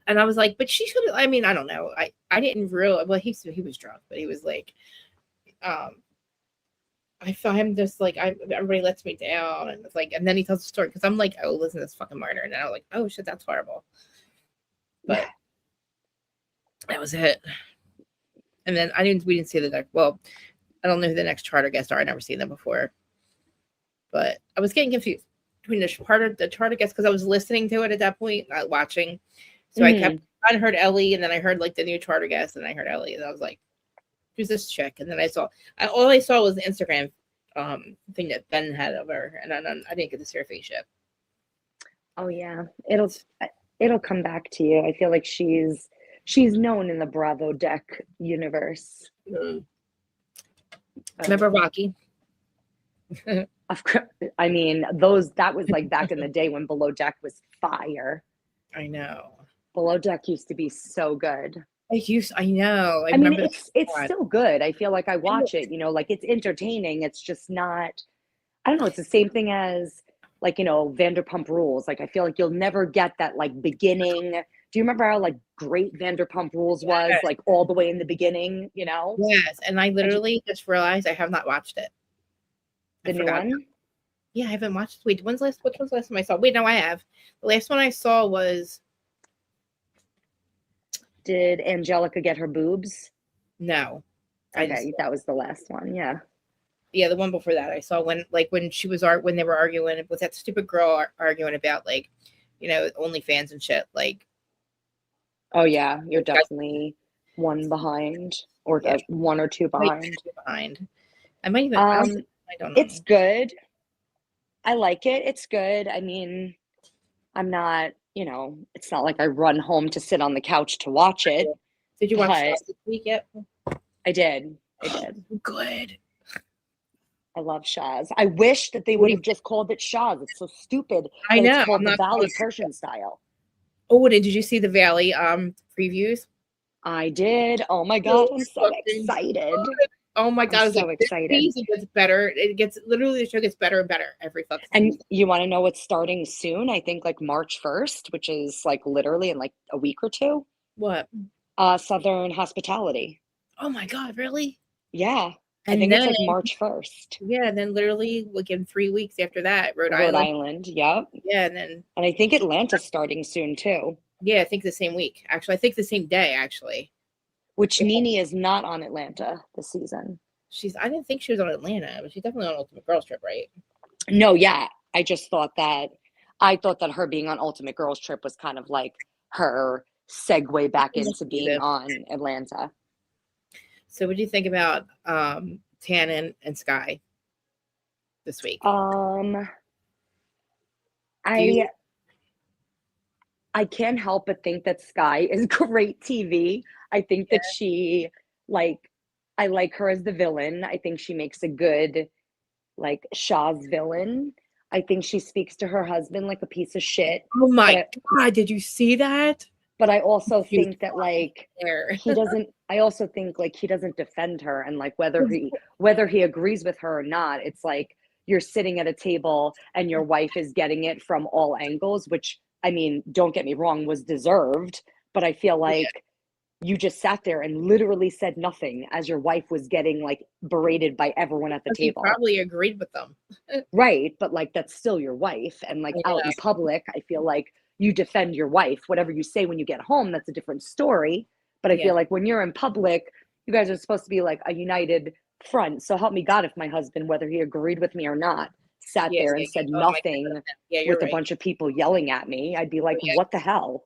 And I was like, but she should. I mean, I don't know. I didn't realize. Well, he was drunk, but he was like, I found him just like everybody lets me down, and it's like, and then he tells the story because I'm like, oh, listen to this fucking martyr, and I was like, oh shit, that's horrible. But that was it. And then we didn't see the next. Well, I don't know who the next charter guests are. I never seen them before, but I was getting confused between the charter guests because I was listening to it at that point, not watching. So I heard Ellie, and then I heard like the new charter guest, and I heard Ellie, and I was like, who's this chick? And then all I saw was the Instagram thing that Ben had of her, and I didn't get to see her face yet. Oh yeah, it'll come back to you. I feel like she's known in the Bravo deck universe. Remember Rocky? Of course, I mean that was like back in the day when Below Deck was fire. I know. Below Deck used to be so good. I know. I mean, it's still good. I feel like I watch it, like it's entertaining. It's just not, I don't know. It's the same thing as like, Vanderpump Rules. Like, I feel like you'll never get that like beginning. Do you remember how like great Vanderpump Rules was like all the way in the beginning, Yes. And I literally just realized I have not watched it. The new one? Yeah, I haven't watched. Wait, which one's the last time I saw? Wait, no, I have. The last one I saw was. Did Angelica get her boobs? No. Okay, that was the last one. Yeah. Yeah, the one before that I saw when she was when they were arguing with that stupid girl arguing about like, OnlyFans and shit. Like. Oh yeah, you're definitely one behind, or one or two behind. I might even. I don't know. It's good. I like it. It's good. I mean, I'm not. It's not like I run home to sit on the couch to watch it. Did you watch this week yet? I did. Good. I love Shaz. I wish that they would have just called it Shaz. It's so stupid. I know. It's called the Valley Persian style. Oh, did you see the Valley previews? I did. Oh my god, I'm so excited. Oh my god, I'm so excited. It gets better. The show gets better and better every fucking season. And you want to know what's starting soon? I think like March 1st, which is like literally in like a week or two. What? Southern Hospitality. Oh my god, really? Yeah. I think it's like March 1st. Yeah, and then literally within 3 weeks after that, Rhode Island. Yep. Yeah, and I think Atlanta's starting soon too. Yeah, I think the same week. Actually, I think the same day, actually. Which NeNe is not on Atlanta this season. I didn't think she was on Atlanta, but she's definitely on Ultimate Girls Trip, right? No, yeah. I thought that her being on Ultimate Girls Trip was kind of like her segue back into being on Atlanta. So what do you think about Tannen and Sky this week? I can't help but think that Sky is great TV. I think that she I like her as the villain. I think she makes a good like Shaw's villain. I think she speaks to her husband like a piece of shit. Oh my god, did you see that? But I also think that like he doesn't he doesn't defend her, and like whether he agrees with her or not, it's like you're sitting at a table and your wife is getting it from all angles, which I mean, don't get me wrong, was deserved, but I feel like you just sat there and literally said nothing as your wife was getting like berated by everyone at the table. You probably agreed with them. Right, but like that's still your wife, and like out in public, I feel like you defend your wife. Whatever you say when you get home, that's a different story. But I Yeah. feel like when you're in public, you guys are supposed to be like a united front. So help me God if my husband, whether he agreed with me or not, sat Yeah, there yeah, and said yeah. Oh my nothing goodness. Yeah, you're with a right. bunch of people yelling at me, I'd be like, Oh, yeah. what the hell?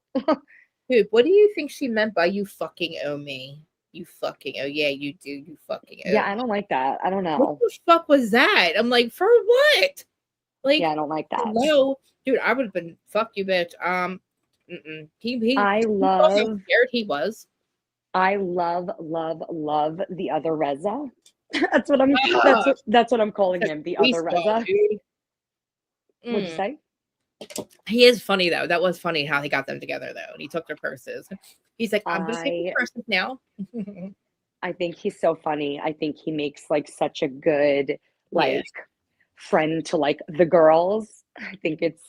Dude, what do you think she meant by you fucking owe me? You fucking owe. Yeah, you do. You fucking owe Yeah, I me. don't like that. I don't What know. the fuck was that? I'm like, for what? Like, Yeah, I don't like that. hello, dude. I would have been fuck you, bitch. He I you saw how love, scared he was. love the other Reza. That's what I'm Ah, that's what I'm calling that's him, the other baseball, Reza. dude. What'd you Mm. say? He is funny though. That was funny how he got them together though, and he took their purses. He's like, I'm gonna take your I purses now. I think he's so funny. I think he makes like such a good Yeah, like friend to like the girls. I think it's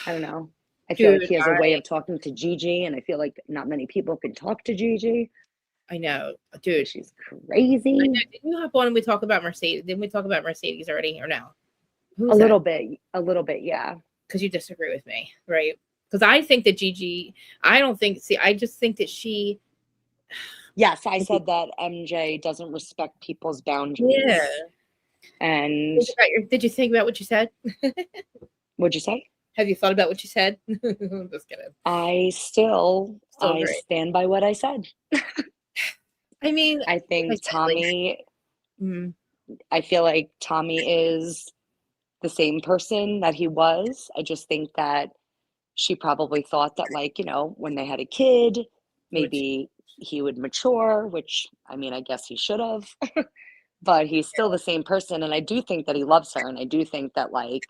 I don't know. I feel like dude. he has a way of talking to Gigi, and I feel like not many people can talk to Gigi. I know, dude. She's I know. crazy. Didn't you hop on and we talk about Mercedes? Didn't we talk about Mercedes already or no? A Who's that? little bit, yeah. Because you disagree with me, right? Because I think that Gigi, I don't think, see, I just think that she, Yes, I said that MJ doesn't respect people's boundaries. yeah. And Did you think about what you said? what'd you say? Have you thought about what you said? I'm just kidding. I still I great. stand by what I said. I mean, I think like, Tommy, mm, I feel like Tommy is the same person that he was. I just think that she probably thought that, like, you know, when they had a kid, which, maybe he would mature, which I mean, I guess he should have, but he's still the same person. And I do think that he loves her. And I do think that, like,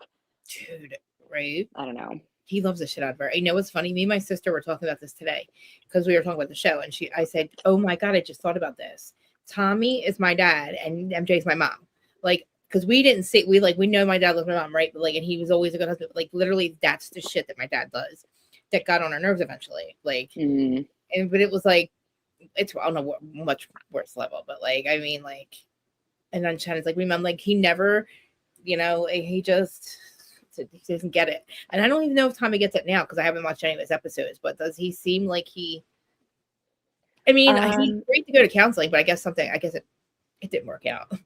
dude, right? I don't know. He loves the shit out of her. You know what's funny? Me and my sister were talking about this today because we were talking about the show, and I said, "Oh my god, I just thought about this. Tommy is my dad, and MJ's my mom. Like, because we didn't see, we know my dad loves my mom, right? But like, and he was always a good husband. But like, literally, that's the shit that my dad does that got on our nerves eventually. Like, but it was like, it's I don't know what much worse level, but like, I mean, like, and then Shannon's like, remember, like, he never, he just. He doesn't get it, and I don't even know if Tommy gets it now because I haven't watched any of his episodes. But does he seem like he? I mean, he's great to go to counseling, but I guess it didn't work out.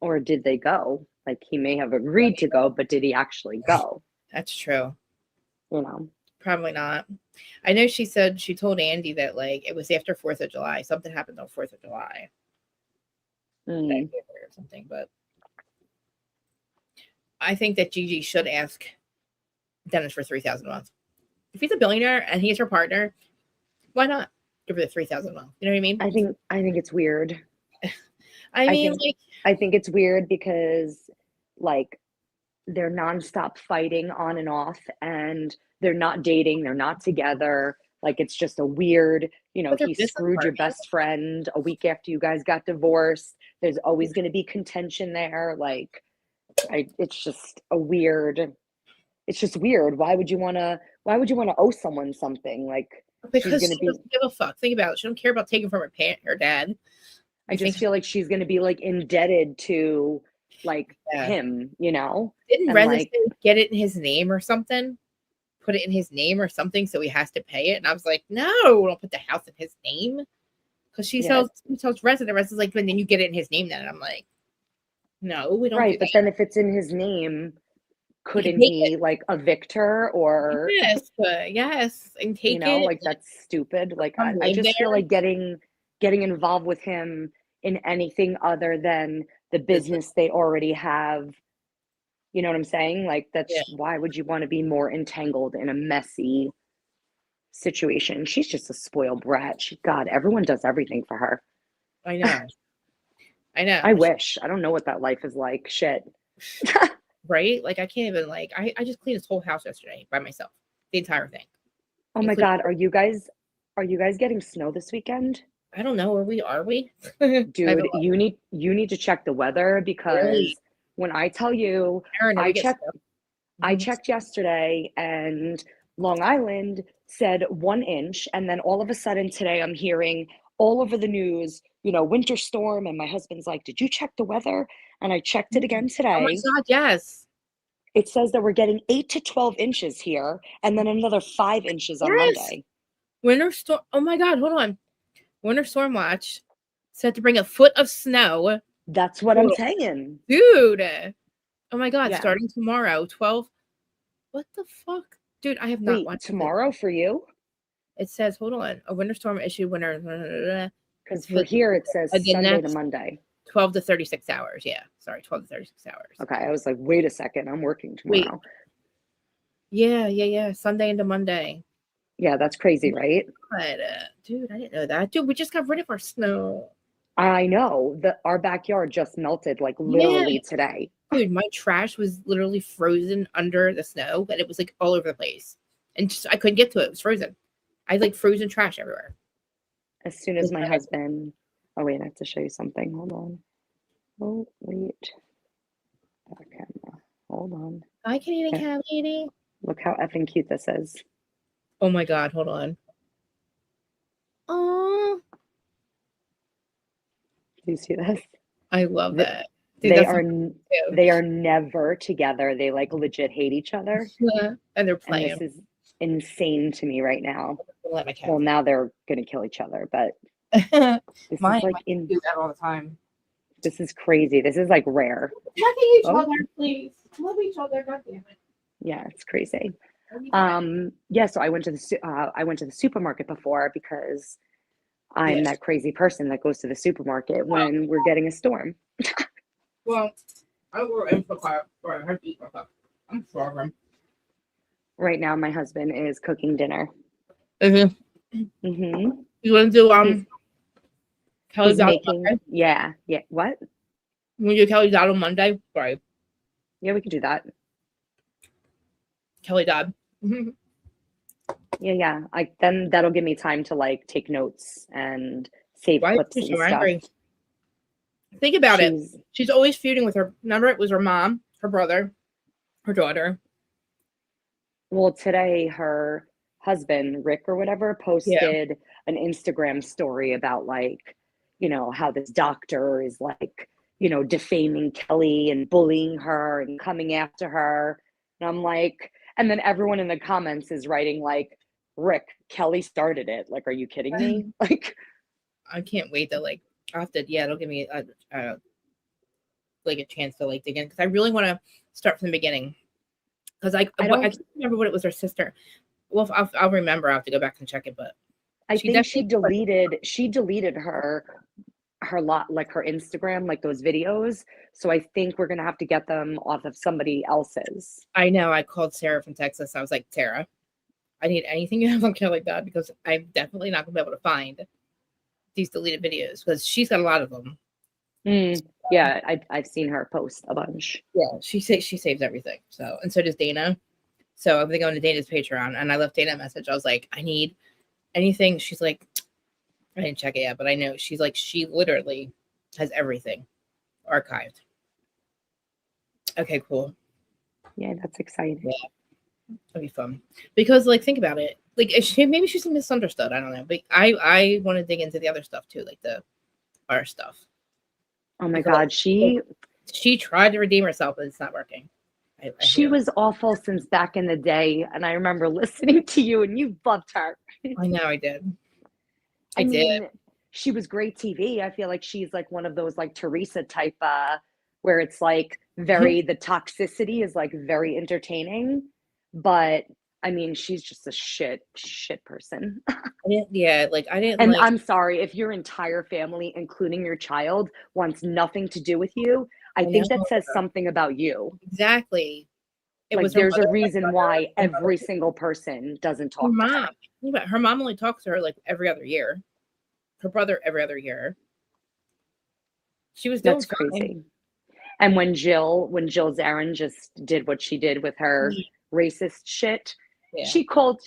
Or did they go? Like, he may have agreed to go, but did he actually go? That's true. You know, probably not. I know she told Andy that like it was after 4th of July. Something happened on 4th of July. Or something, but. I think that Gigi should ask Dennis for $3,000 a month. If he's a billionaire and he's her partner, why not give her the $3,000 a month? You know what I mean? I think it's weird. I think it's weird because like they're nonstop fighting on and off, and they're not dating, they're not together. Like, it's just a weird, he screwed your best friend a week after you guys got divorced. There's always going to be contention there. Like, it's just weird. Why would you want to owe someone something? Like, because she doesn't give a fuck. Think about it. She don't care about taking from her dad. I just feel like she's going to be like indebted to like him, Didn't Reza get it in his name or something? Put it in his name or something, so he has to pay it. And I was like, no, don't put the house in his name. Because she tells Reza, the Reza's like, and then you get it in his name then. And I'm like, no, we don't. Right, but then if it's in his name, couldn't he like evict her or yes, and take it? Like, that's stupid. Like, I just feel like getting involved with him in anything other than the business they already have. You know what I'm saying? Like, why would you want to be more entangled in a messy situation? She's just a spoiled brat. God, everyone does everything for her. I know. I wish. I don't know what that life is like. Shit. Right? Like, I can't even, like, I just cleaned this whole house yesterday by myself. The entire thing. Oh my God. Are you guys getting snow this weekend? I don't know. Are we? Dude, you need to check the weather because when I tell you, I checked yesterday and Long Island said 1 inch. And then all of a sudden today I'm hearing all over the news, winter storm. And my husband's like, did you check the weather? And I checked it again today. Oh my God, yes. It says that we're getting 8 to 12 inches here, and then another 5 inches on Yes. Monday. Winter storm. Oh my God, hold on. Winter storm watch said to bring a foot of snow. That's what I'm Cool. saying. Dude. Oh my God, Yeah. starting tomorrow, 12. What the fuck? Dude, I have not Wait, watched it. tomorrow for you? It says, hold on, a winter storm issued winter. Because for here it says The Sunday to next- Monday. 12 to 36 hours. Yeah. Sorry, 12 to 36 hours. Okay, I was like, wait a second, I'm working Wait. tomorrow. Yeah. Sunday into Monday. Yeah, that's crazy, right? But, dude, I didn't know that. Dude, we just got rid of our snow. I know that our backyard just melted like literally today. Dude, my trash was literally frozen under the snow, and it was like all over the place. And just, I couldn't get to it. It was frozen. I had like frozen trash everywhere. As soon as my husband, oh wait, I have to show you something. Hold on. Oh wait, back camera. Hold on. Hi, Canadian cat lady. Look how effing cute this is. Oh my God, hold on. Oh, Do you see this? I love that. Dude, They that's are so cute. they are never together. They like legit hate each other. And they're And playing. this is insane to me right now. I'm gonna let my cat. Well, now they're gonna kill each other, but this Mine is like do that all the time. this is crazy. This is like rare. Look at each Oh. other, please. Love each other. God damn it. Yeah, it's crazy. Are Yeah, so I went to the supermarket before because I'm Yes. that crazy person that goes to the supermarket when we're getting a storm. Well, I were in for a heartbeat. I'm sorry. Right now, my husband is cooking dinner. Mm-hmm. Mm-hmm. You want to do Kelly's He's out making, on Monday? yeah. What? You want to do Kelly's out on Monday? Sorry, Yeah, we could do that. Kelly Dodd. Mm-hmm. Yeah. Then that'll give me time to like take notes and save Why clips is and she stuff. angry? Think about it. She's- She's always feuding with her. Remember, it was her mom, her brother, her daughter. Well, today her husband, Rick or whatever, posted an Instagram story about like, how this doctor is like, defaming Kelly and bullying her and coming after her. And I'm like, and then everyone in the comments is writing like, Rick, Kelly started it. Like, are you kidding me? Like, I can't wait to like. It'll give me a chance to like dig in because I really want to start from the beginning. Because I can't remember what it was her sister. Well, I'll remember. I have to go back and check it. But I think she definitely- deleted her lot, like her Instagram, like those videos. So I think we're gonna have to get them off of somebody else's. I know. I called Sarah from Texas. I was like, Sarah, I need anything you have on Kelly Dodd because I'm definitely not gonna be able to find these deleted videos because she's got a lot of them. Yeah, I've seen her post a bunch. Yeah, she saves everything. So and so does Dana. So I've been going to Dana's Patreon and I left Dana a message. I was like, I need anything. She's like, I didn't check it yet, but I know she's like, she literally has everything archived. Okay, cool. Yeah, that's exciting. Yeah, that'll be fun because like think about it. Like maybe she's misunderstood. I don't know, but I want to dig into the other stuff too, like our stuff. Oh my God, she tried to redeem herself, but it's not working. She was awful since back in the day, and I remember listening to you, and you loved her. I know I did. I mean, she was great TV. I feel like she's like one of those like Teresa type, where it's like the toxicity is like very entertaining, but I mean, she's just a shit person. I didn't. And I'm sorry if your entire family, including your child, wants nothing to do with you. I think that says something about you. Exactly. There's a reason why every single person doesn't talk to her. Her mom only talks to her like every other year. Her brother every other year. She was doing That's crazy. And when Jill Zarin just did what she did with her racist shit, she called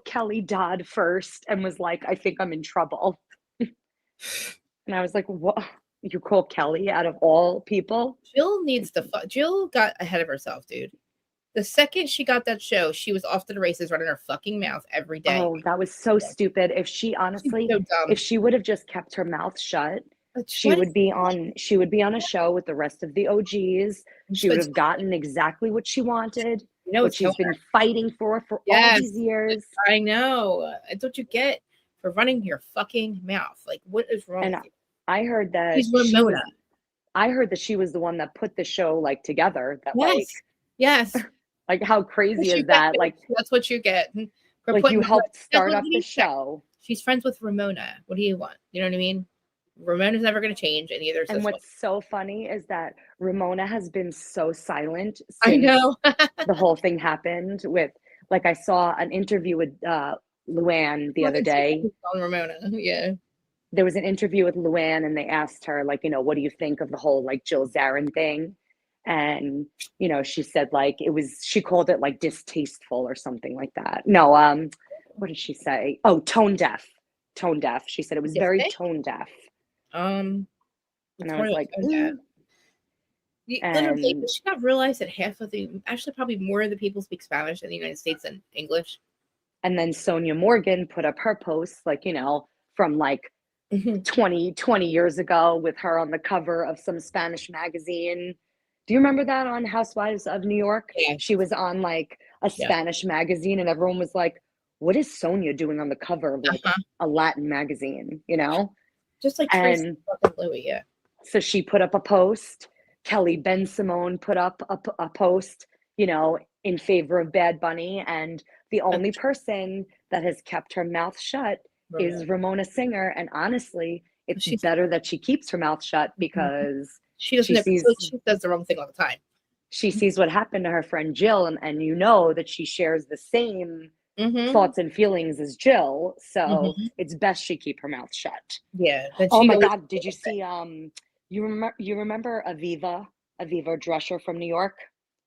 Kelly Dodd first and was like, I think I'm in trouble. And I was like, what? You call Kelly out of all people? Jill got ahead of herself, dude. The second she got that show, she was off to the races running her fucking mouth every day. Oh, that was so stupid. If she honestly, so dumb. if she would have just kept her mouth shut She would be on a show with the rest of the OGs. She would have gotten exactly what she wanted, what she's been fighting for all these years. I know. That's what you get for running your fucking mouth. Like, what is wrong with you? I heard that She's Ramona. I heard that she was the one that put the show like together. That yes. Like how crazy is that? Like that's what you get. Like you helped start up the show. She's friends with Ramona. What do you want? You know what I mean? Ramona's never going to change, and either. And what's so funny is that Ramona has been so silent since I know the whole thing happened. With like, I saw an interview with Luann the other day. On Ramona, yeah. There was an interview with Luann, and they asked her, like, what do you think of the whole like Jill Zarin thing? And she said like she called it like distasteful or something like that. No, what did she say? Oh, tone deaf. She said it was very tone deaf. And I was like, and literally, did she not realize that actually probably more of the people speak Spanish in the United States than English? And then Sonia Morgan put up her post, like, from like 20 years ago with her on the cover of some Spanish magazine. Do you remember that on Housewives of New York? Yeah. She was on like a Spanish magazine, and everyone was like, what is Sonia doing on the cover of like a Latin magazine, Just like Tracy fucking Louis, yeah. So she put up a post. Kelly Ben Simone put up a post, in favor of Bad Bunny. And the only person that has kept her mouth shut is Ramona Singer. And honestly, it's better that she keeps her mouth shut because she does the wrong thing all the time. She sees what happened to her friend Jill, and that she shares the same thoughts and feelings as Jill. So it's best she keep her mouth shut. Yeah. Oh my God. Did you see, you remember Aviva Drescher from New York?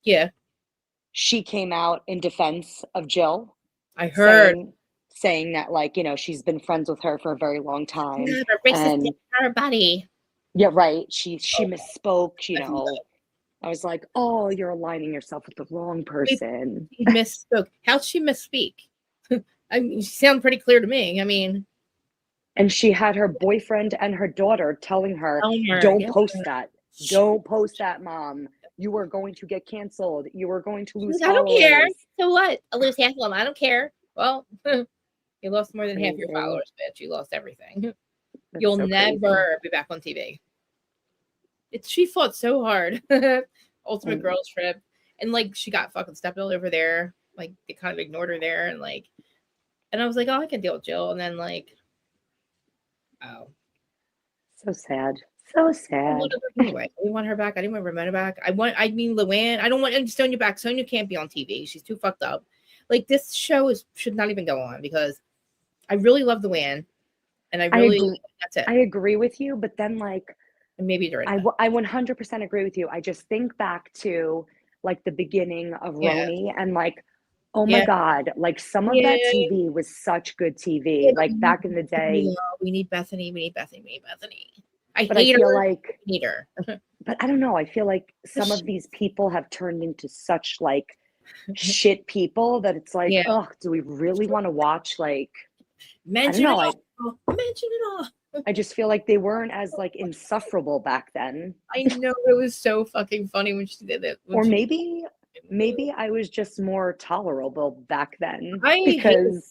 Yeah. She came out in defense of Jill. I heard. Saying that, like, she's been friends with her for a very long time. And her body. Yeah, right. She misspoke, I was like, oh, you're aligning yourself with the wrong person. She misspoke. How'd she misspeak? I mean, she sounded pretty clear to me. I mean. And she had her boyfriend and her daughter telling her, don't post that. Don't post that, Mom. You are going to get canceled. You are going to lose followers. I don't care. So what? I lose half of them. I don't care. Well, you lost more than half your followers, bitch. You lost everything. You'll never be back on TV. She fought so hard. Ultimate Girls Trip. And like she got fucking stepped all over there. Like they kind of ignored her there and I was like, oh, I can deal with Jill. And then so sad. So sad. Anyway, we want her back. I didn't want Ramona back. I mean Luann. I don't want Sonia back. Sonia can't be on TV. She's too fucked up. Like this show should not even go on because I really love Luann. And that's it. I agree with you, but then and maybe during I 100% agree with you. I just think back to like the beginning of Roni and oh my God, like some of that TV was such good TV. Like back in the day. We need Bethany. We need Bethany. I feel like hate her. But I don't know. I feel like some of these people have turned into such shit people that it's like, oh, do we really want to watch mention it all? Mention it all. I just feel like they weren't as insufferable back then. I know, it was so fucking funny when she did it. Or maybe I was just more tolerable back then. I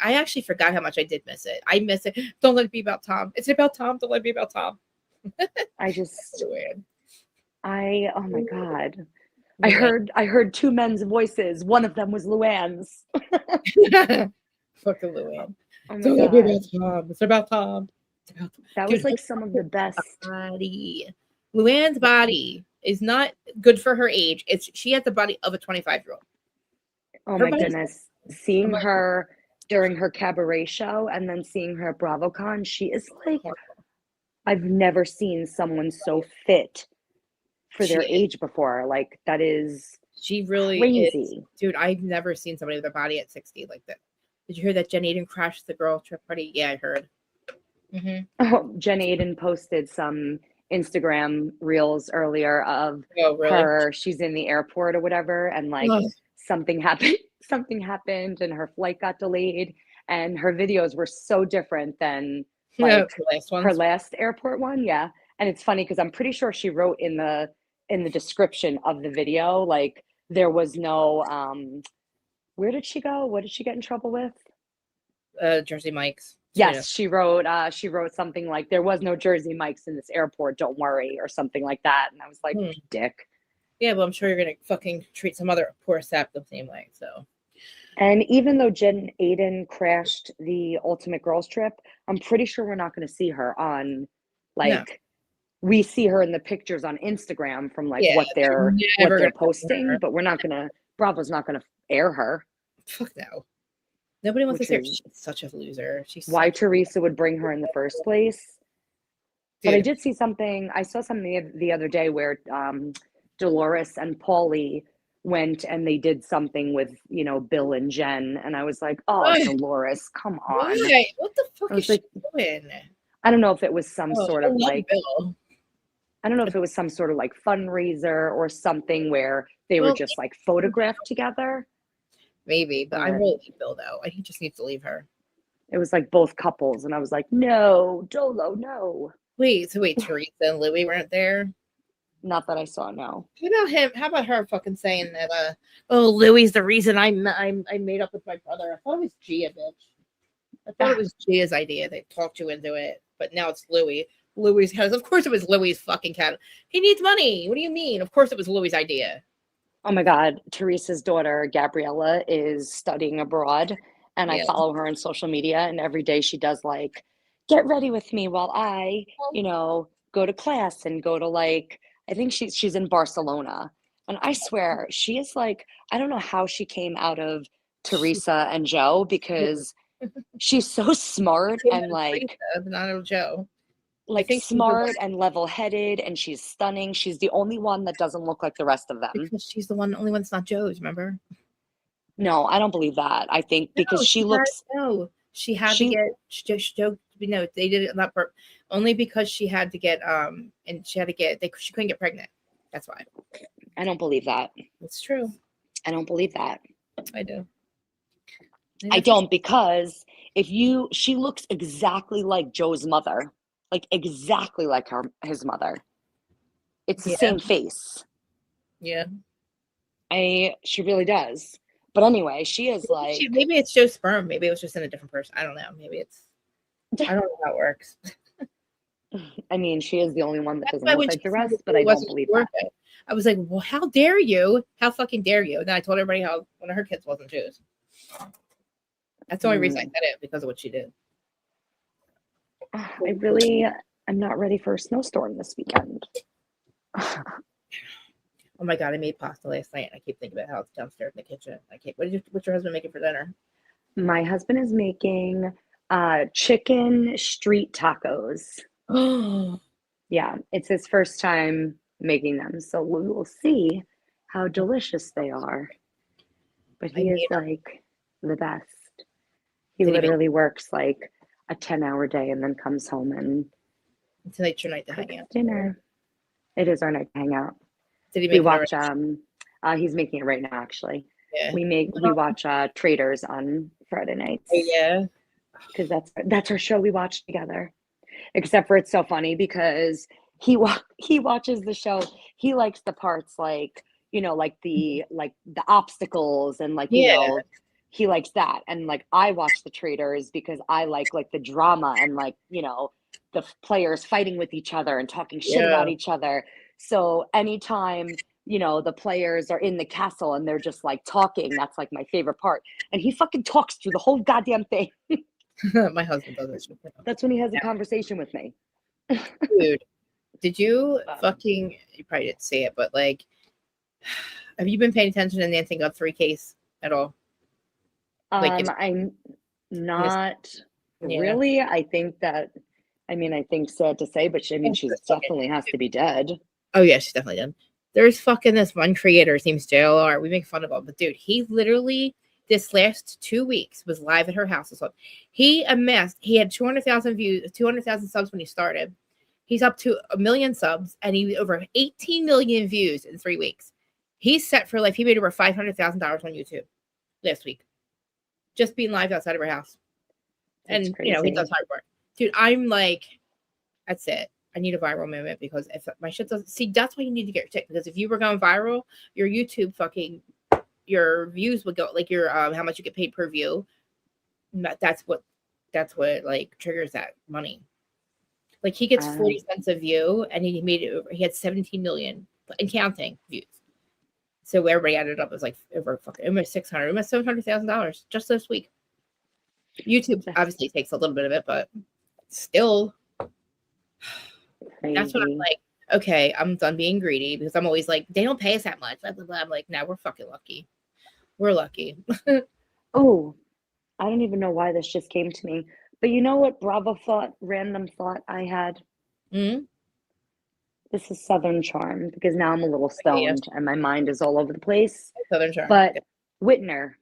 actually forgot how much I did miss it. I miss it. Don't let it be about Tom. It's about Tom. Don't let it be about Tom. I just weird. Oh my God. I heard two men's voices. One of them was Luann's. Fucking Luann. Oh Don't let it be about Tom. It's about Tom. That was some of the best. Luann's body is not good for her age. She has the body of a 25-year-old. Oh my goodness. Seeing her during her cabaret show and then seeing her at BravoCon, she is I've never seen someone so fit for their age before. That is she really crazy. Is. Dude, I've never seen somebody with a body at 60 like that. Did you hear that Jen Aiden crashed the girl trip party? Yeah, I heard. Oh, Jen Aiden posted some Instagram reels earlier of her. She's in the airport or whatever, and something happened, and her flight got delayed, and her videos were so different than Like the last one. her last airport one, yeah. And it's funny because I'm pretty sure she wrote in the description of the video, like there was no where did she go? What did she get in trouble with? Jersey Mike's. Yes, she wrote something like there was no Jersey Mike's in this airport, don't worry, or something like that. And I was like, dick. Yeah, but I'm sure you're gonna fucking treat some other poor sap the same way. So. And even though Jen Aiden crashed the Ultimate Girls Trip, I'm pretty sure we're not going to see her on, like, we see her in the pictures on Instagram from like what they're posting, but we're not going to. Bravo's not going to air her. Fuck no. Nobody wants to see her. She's such a loser. Why Teresa would bring her in the first place. Dude. But I did see something. I saw something the other day where Dolores and Paulie went and they did something with, you know, Bill and Jen. And I was like, oh, Dolores, come on. Why? What the fuck is she doing? I don't know if it was some sort of like, Bill. I don't know if it was some sort of like fundraiser or something where they were just like photographed together. Maybe, but I really like Bill though. He just needs to leave her. It was like both couples. And I was like, no, Dolo, no. Wait, Teresa and Louie weren't there? Not that I saw, no. How about him? How about her fucking saying that, oh, Louie's the reason I made up with my brother. I thought it was Gia, bitch. I thought it was Gia's idea. They talked you into it, but now it's Louie. Louie's house. Of course it was Louie's fucking cat. He needs money. What do you mean? Of course it was Louie's idea. Oh my God. Teresa's daughter, Gabriella, is studying abroad. And I follow her on social media. And every day she does like, get ready with me while I, you know, go to class and go to like, I think she's in Barcelona. And I swear she is like, I don't know how she came out of Teresa and Joe because she's so smart and like, not of Joe. Like smart and level-headed, and she's stunning. She's the only one that doesn't look like the rest of them. Because she's the only one that's not Joe's, remember? No, I don't believe that. I think because she looks. She had to get Joe. You know, they did it not only because she had to get and she had to get she couldn't get pregnant. That's why. I don't believe that. It's true. I don't believe that. I do. I don't because she looks exactly like Joe's mother. Like exactly like his mother. It's the same face. Yeah. She really does. But anyway, she is like maybe it's Joe's sperm. Maybe it was just in a different person. I don't know. Maybe it's I don't know how it works. I mean, she is the only one that doesn't look like the rest, but I don't believe that. I was like, well, how dare you? How fucking dare you? And then I told everybody how one of her kids wasn't Jews. That's the only reason I said it, because of what she did. I'm not ready for a snowstorm this weekend. Oh my God, I made pasta last night. I keep thinking about how it's downstairs in the kitchen. What's your husband making for dinner? My husband is making chicken street tacos. Yeah, it's his first time making them. So we will see how delicious they are. But he is like the best. He literally works like a 10-hour day and then comes home and tonight's your night to hang out. Dinner. It is our night to hang out. Did he make watch he's making it right now actually. Yeah. We watch Traitors on Friday nights. Yeah. Because that's our show we watch together. Except for it's so funny because he watches the show. He likes the parts like, you know, like the obstacles and like you know, he likes that. And like I watch the Traitors because I like the drama and like, you know, the players fighting with each other and talking shit about each other. So anytime, you know, the players are in the castle and they're just like talking, that's like my favorite part. And he fucking talks through the whole goddamn thing. My husband does it. That's when he has a conversation with me. Dude, did you you probably didn't see it, but like, have you been paying attention to Nancy Guthrie case at all? I'm not really. I think sad to say, but she definitely has to be dead. Oh yeah, she's definitely dead. There's fucking this one creator, his name's JLR. We make fun of him, but dude, he literally this last 2 weeks was live at her house. He had 200,000 views, 200,000 subs when he started. He's up to 1 million subs and he over 18 million views in 3 weeks. He's set for life. He made over $500,000 on YouTube last week. Just being live outside of her house. That's crazy. You know, he does hard work. dude, I'm like, that's it. I need a viral moment because if my shit doesn't see, that's why you need to get your tick. Because if you were going viral, your YouTube fucking your views would go like your how much you get paid per view. That's what like triggers that money. Like he gets 40 cents a view, and he made it over. He had 17 million and counting views. So everybody added up, it was like over fucking almost 600, almost $700,000 just this week. YouTube obviously takes a little bit of it, but still, that's what I'm like. Okay, I'm done being greedy because I'm always like, they don't pay us that much. Blah, blah, blah. I'm like, nah, we're fucking lucky. We're lucky. Oh, I don't even know why this just came to me. But you know what random thought I had? Mm-hmm. This is Southern Charm because now I'm a little stoned and my mind is all over the place. Southern Charm. But Whitner,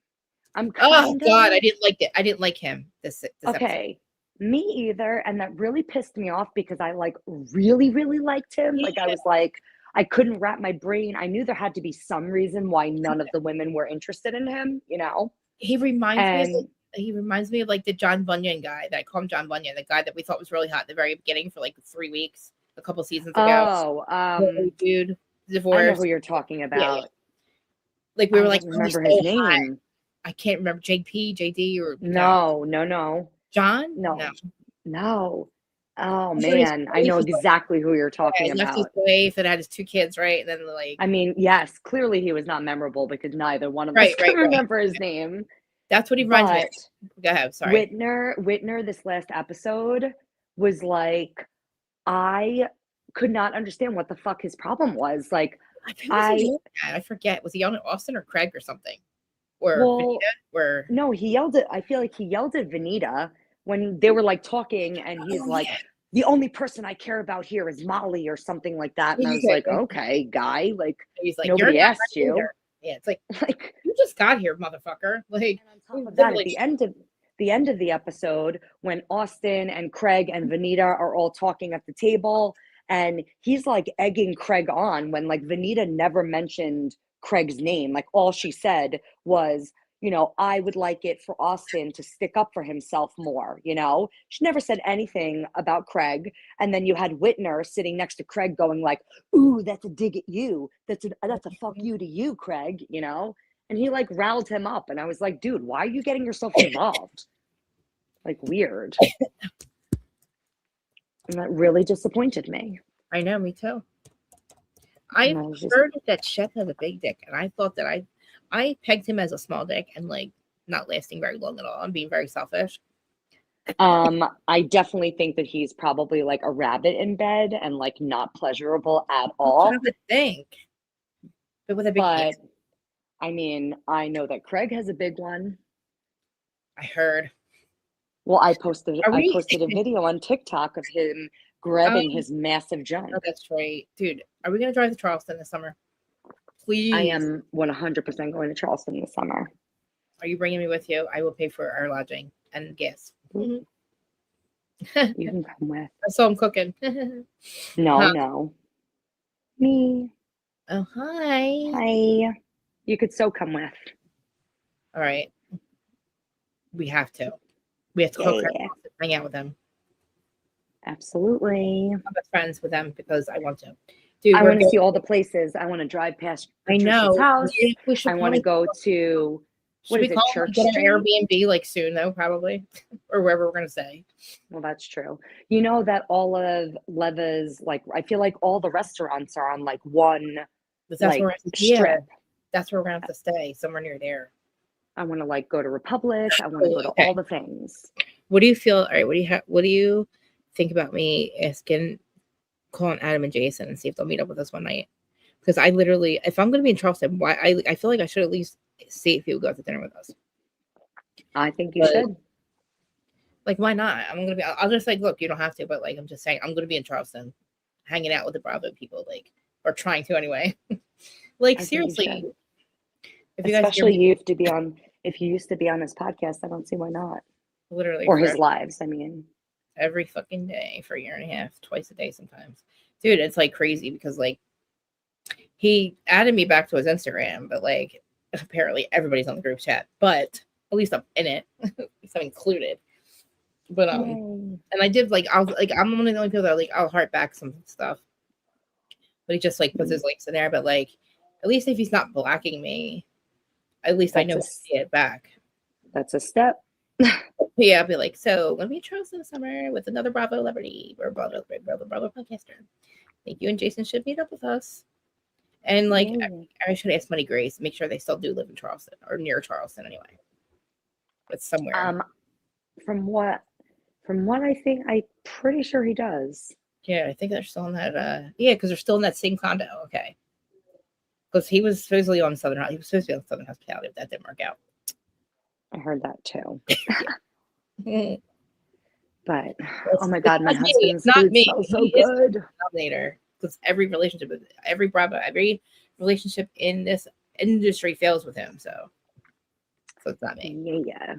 oh God, I didn't like it. I didn't like him. This okay. Episode. Me either. And that really pissed me off because I like really, really liked him. Yeah. Like I was like, I couldn't wrap my brain. I knew there had to be some reason why none of the women were interested in him, you know? He reminds me of like the John Bunyan guy that I call him John Bunyan, the guy that we thought was really hot at the very beginning for like 3 weeks, a couple seasons ago. Oh, dude, divorced. I know who you're talking about. Yeah. Like we were like, remember his name. Hot. I can't remember JD or no. John? No. Oh man, I know exactly who you're talking about. Left his wife and had his 2 kids, right? And then like, I mean, yes, clearly he was not memorable because neither one of us can remember his name. That's what he reminds me of. Go ahead, sorry. Whitner, this last episode was like, I could not understand what the fuck his problem was. Like, I forget. Was he yelling at Austin or Craig or something? Or Vanita? Or no, he yelled at. I feel like he yelled at Vanita when they were like talking, and he's like, "The only person I care about here is Molly," or something like that. And I was like, "Okay, guy, like, he's like, nobody asked you." Either. Yeah, it's like you just got here, motherfucker. Like, and on top of that, at the end of the episode, when Austin and Craig and Vanita are all talking at the table, and he's like egging Craig on when like Vanita never mentioned Craig's name. Like all she said was, you know, I would like it for Austin to stick up for himself more, you know? She never said anything about Craig. And then you had Whitner sitting next to Craig going like, ooh, that's a dig at you. That's a fuck you to you, Craig, you know? And he like riled him up. And I was like, dude, why are you getting yourself involved? Like weird. And that really disappointed me. I know, me too. I heard that Shep has a big dick, and I thought that I pegged him as a small dick and like not lasting very long at all. I'm being very selfish. I definitely think that he's probably like a rabbit in bed and like not pleasurable at all. I would think. But with a big dick. I mean, I know that Craig has a big one. I heard. Well, I posted a video on TikTok of him grabbing his massive junk. Oh, that's right. Dude, are we going to drive to Charleston this summer? Please. I am 100% going to Charleston this summer. Are you bringing me with you? I will pay for our lodging and gas. You can come with. So I'm cooking. No. Me. Oh, hi. Hi. You could so come with. All right. We have to. We have to cook hang out with them. Absolutely. I'm best friends with them because I want to. Dude, I want to see all the places. I want to drive past Patricia's house. I want to go to Church Street? Get an Airbnb like soon though, probably, or wherever we're gonna stay. Well, that's true. You know that all of Leva's like, I feel like all the restaurants are on like one strip. Yeah, that's where we're gonna have to stay, somewhere near there. I want to like go to Republic. I want to go to all the things. What do you feel? All right, what do you think about me calling Adam and Jason and see if they'll meet up with us one night? Because I literally, if I'm going to be in Charleston, I feel like I should at least see if he would go out to dinner with us. I think you should. Like, why not? I'll just like, look, you don't have to, but like, I'm just saying, I'm going to be in Charleston, hanging out with the Bravo people, like, or trying to anyway. Like, seriously. If you especially you have to be on, if you used to be on his podcast, I don't see why not. Literally. Or his lives, I mean. Every fucking day for a year and a half, twice a day sometimes. Dude, it's like crazy because like he added me back to his Instagram, but like apparently everybody's on the group chat, but at least I'm in it. At least I'm included. But Yay. and I did like I'm one of the only people that like I'll heart back some stuff, but he just like puts his links in there. But like at least if he's not blocking me, at least I know to see it back. That's a step. Yeah, I'll be like, so I'm gonna be in Charleston this summer with another Bravo celebrity or Bravo podcaster. Think you and Jason should meet up with us. And like I should ask Money Grace, make sure they still do live in Charleston or near Charleston anyway. But somewhere. From what I think, I'm pretty sure he does. Yeah, I think they're still in that yeah, because they're still in that same condo. Okay. Because he was supposedly on Southern Hospitality, but that didn't work out. I heard that too. Yeah. But oh my god, my husband's not food me. smells so good. Later, because every relationship in this industry fails with him. So it's not me. Yeah.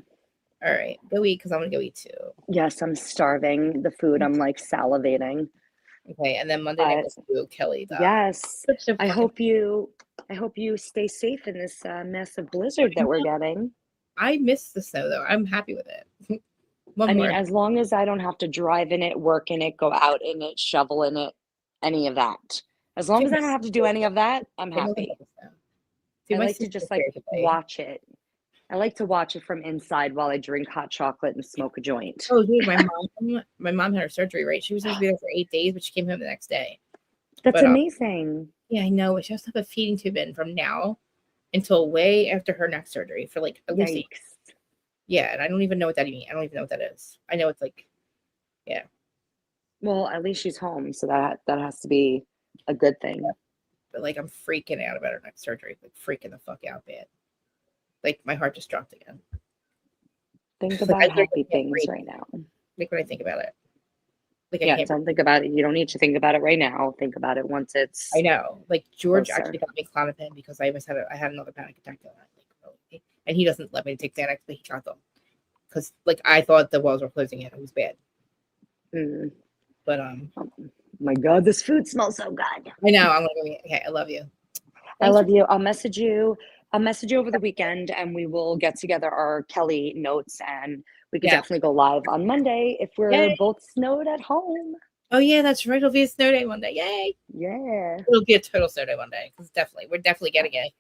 All right, go eat because I'm gonna go eat too. Yes, I'm starving. The food, I'm like salivating. Okay, and then Monday night we'll do Kelly. Yes, I hope you stay safe in this massive blizzard that we're getting. I miss the snow though. I'm happy with it. I mean, as long as I don't have to drive in it, work in it, go out in it, shovel in it, any of that. As long as I don't have to do any of that, I'm happy. I like to just like watch it. I like to watch it from inside while I drink hot chocolate and smoke a joint. Oh, dude, my mom had her surgery, right? She was supposed to be there for 8 days, but she came home the next day. That's amazing. Yeah, I know. She has to have a feeding tube in from now until way after her next surgery for like at least 8 weeks. Yeah, and I don't even know what that means. I don't even know what that is. I know it's like, yeah. Well, at least she's home, so that has to be a good thing. But like, I'm freaking out about her next surgery. Like, freaking the fuck out bad. Like, my heart just dropped again. Think about happy things right now. Like, when I think about it. Like, yeah, don't think about it. You don't need to think about it right now. Think about it once it's. I know. Like, George actually got me Klonopin because I had another panic attack. And he doesn't let me take Xanax, but he got them. Because, like, I thought the walls were closing in. It was bad. But, oh my God, this food smells so good. I know. I'm going to go. Okay, I love you. I love you. I'll message you over the weekend and we will get together our Kelly notes and we could definitely go live on Monday if we're both snowed at home. Oh yeah, that's right. It'll be a snow day one day. Yay. Yeah. It'll be a total snow day one day. Because we're definitely getting it.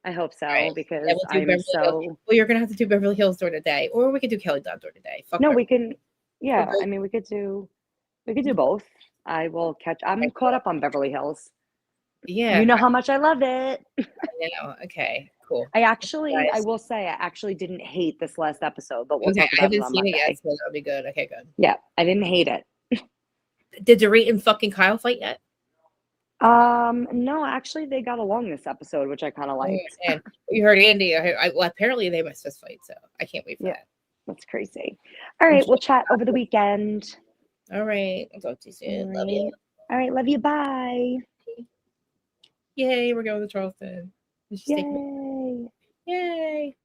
I hope so because I'm so. Well, you're gonna have to do Beverly Hills during the day, or we could do Kelly Dodd during the day. We can. Yeah, I mean, we could do both. I will catch. I'm caught up on Beverly Hills. Yeah, you know how much I love it. I know. Okay, cool. I will say, I actually didn't hate this last episode, but we'll talk about it on Monday. It yet, so that'll be good. Okay, good. Yeah, I didn't hate it. Did Dorit and fucking Kyle fight yet? No, actually, they got along this episode, which I kind of liked. And we heard Andy. Well, apparently they must fist fight, so I can't wait for that. That's crazy. All right, we'll chat over the weekend. All right, I'll talk to you soon. Love you. All right, love you. Bye. Yay, we're going to Charleston. Yay. Yay.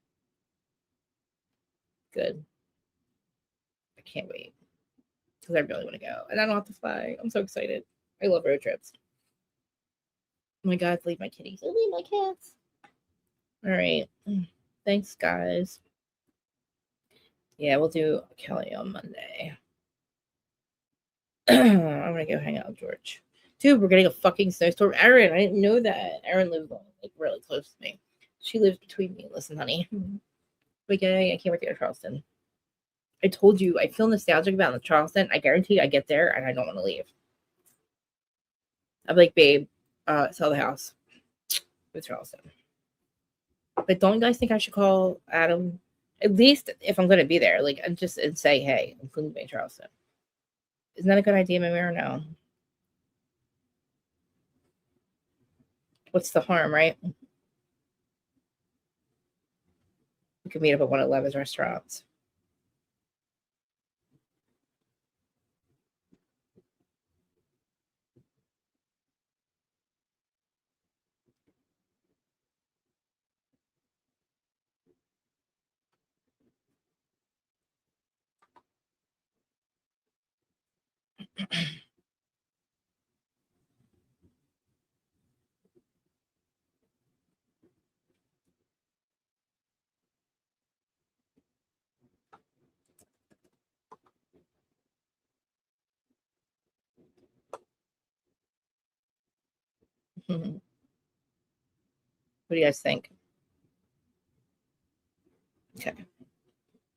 Good. I can't wait because I really want to go and I don't have to fly. I'm so excited. I love road trips. Oh my God, leave my kitties. Leave my cats. All right. Thanks, guys. Yeah, we'll do Kelly on Monday. I'm going to go hang out with George. Dude, we're getting a fucking snowstorm. Erin, I didn't know that. Erin lives like really close to me. She lives between me. Listen, honey. But yeah, I can't wait to go to Charleston. I told you, I feel nostalgic about Charleston. I guarantee I get there and I don't want to leave. I'm like, babe, sell the house with Charleston. But don't you guys think I should call Adam? At least if I'm going to be there, like, and say, hey, I'm going to be in Charleston. Isn't that a good idea, maybe, or no? What's the harm, right? We could meet up at one of Levin's restaurants. What do you guys think? Okay.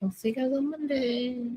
I'll see you guys on Monday.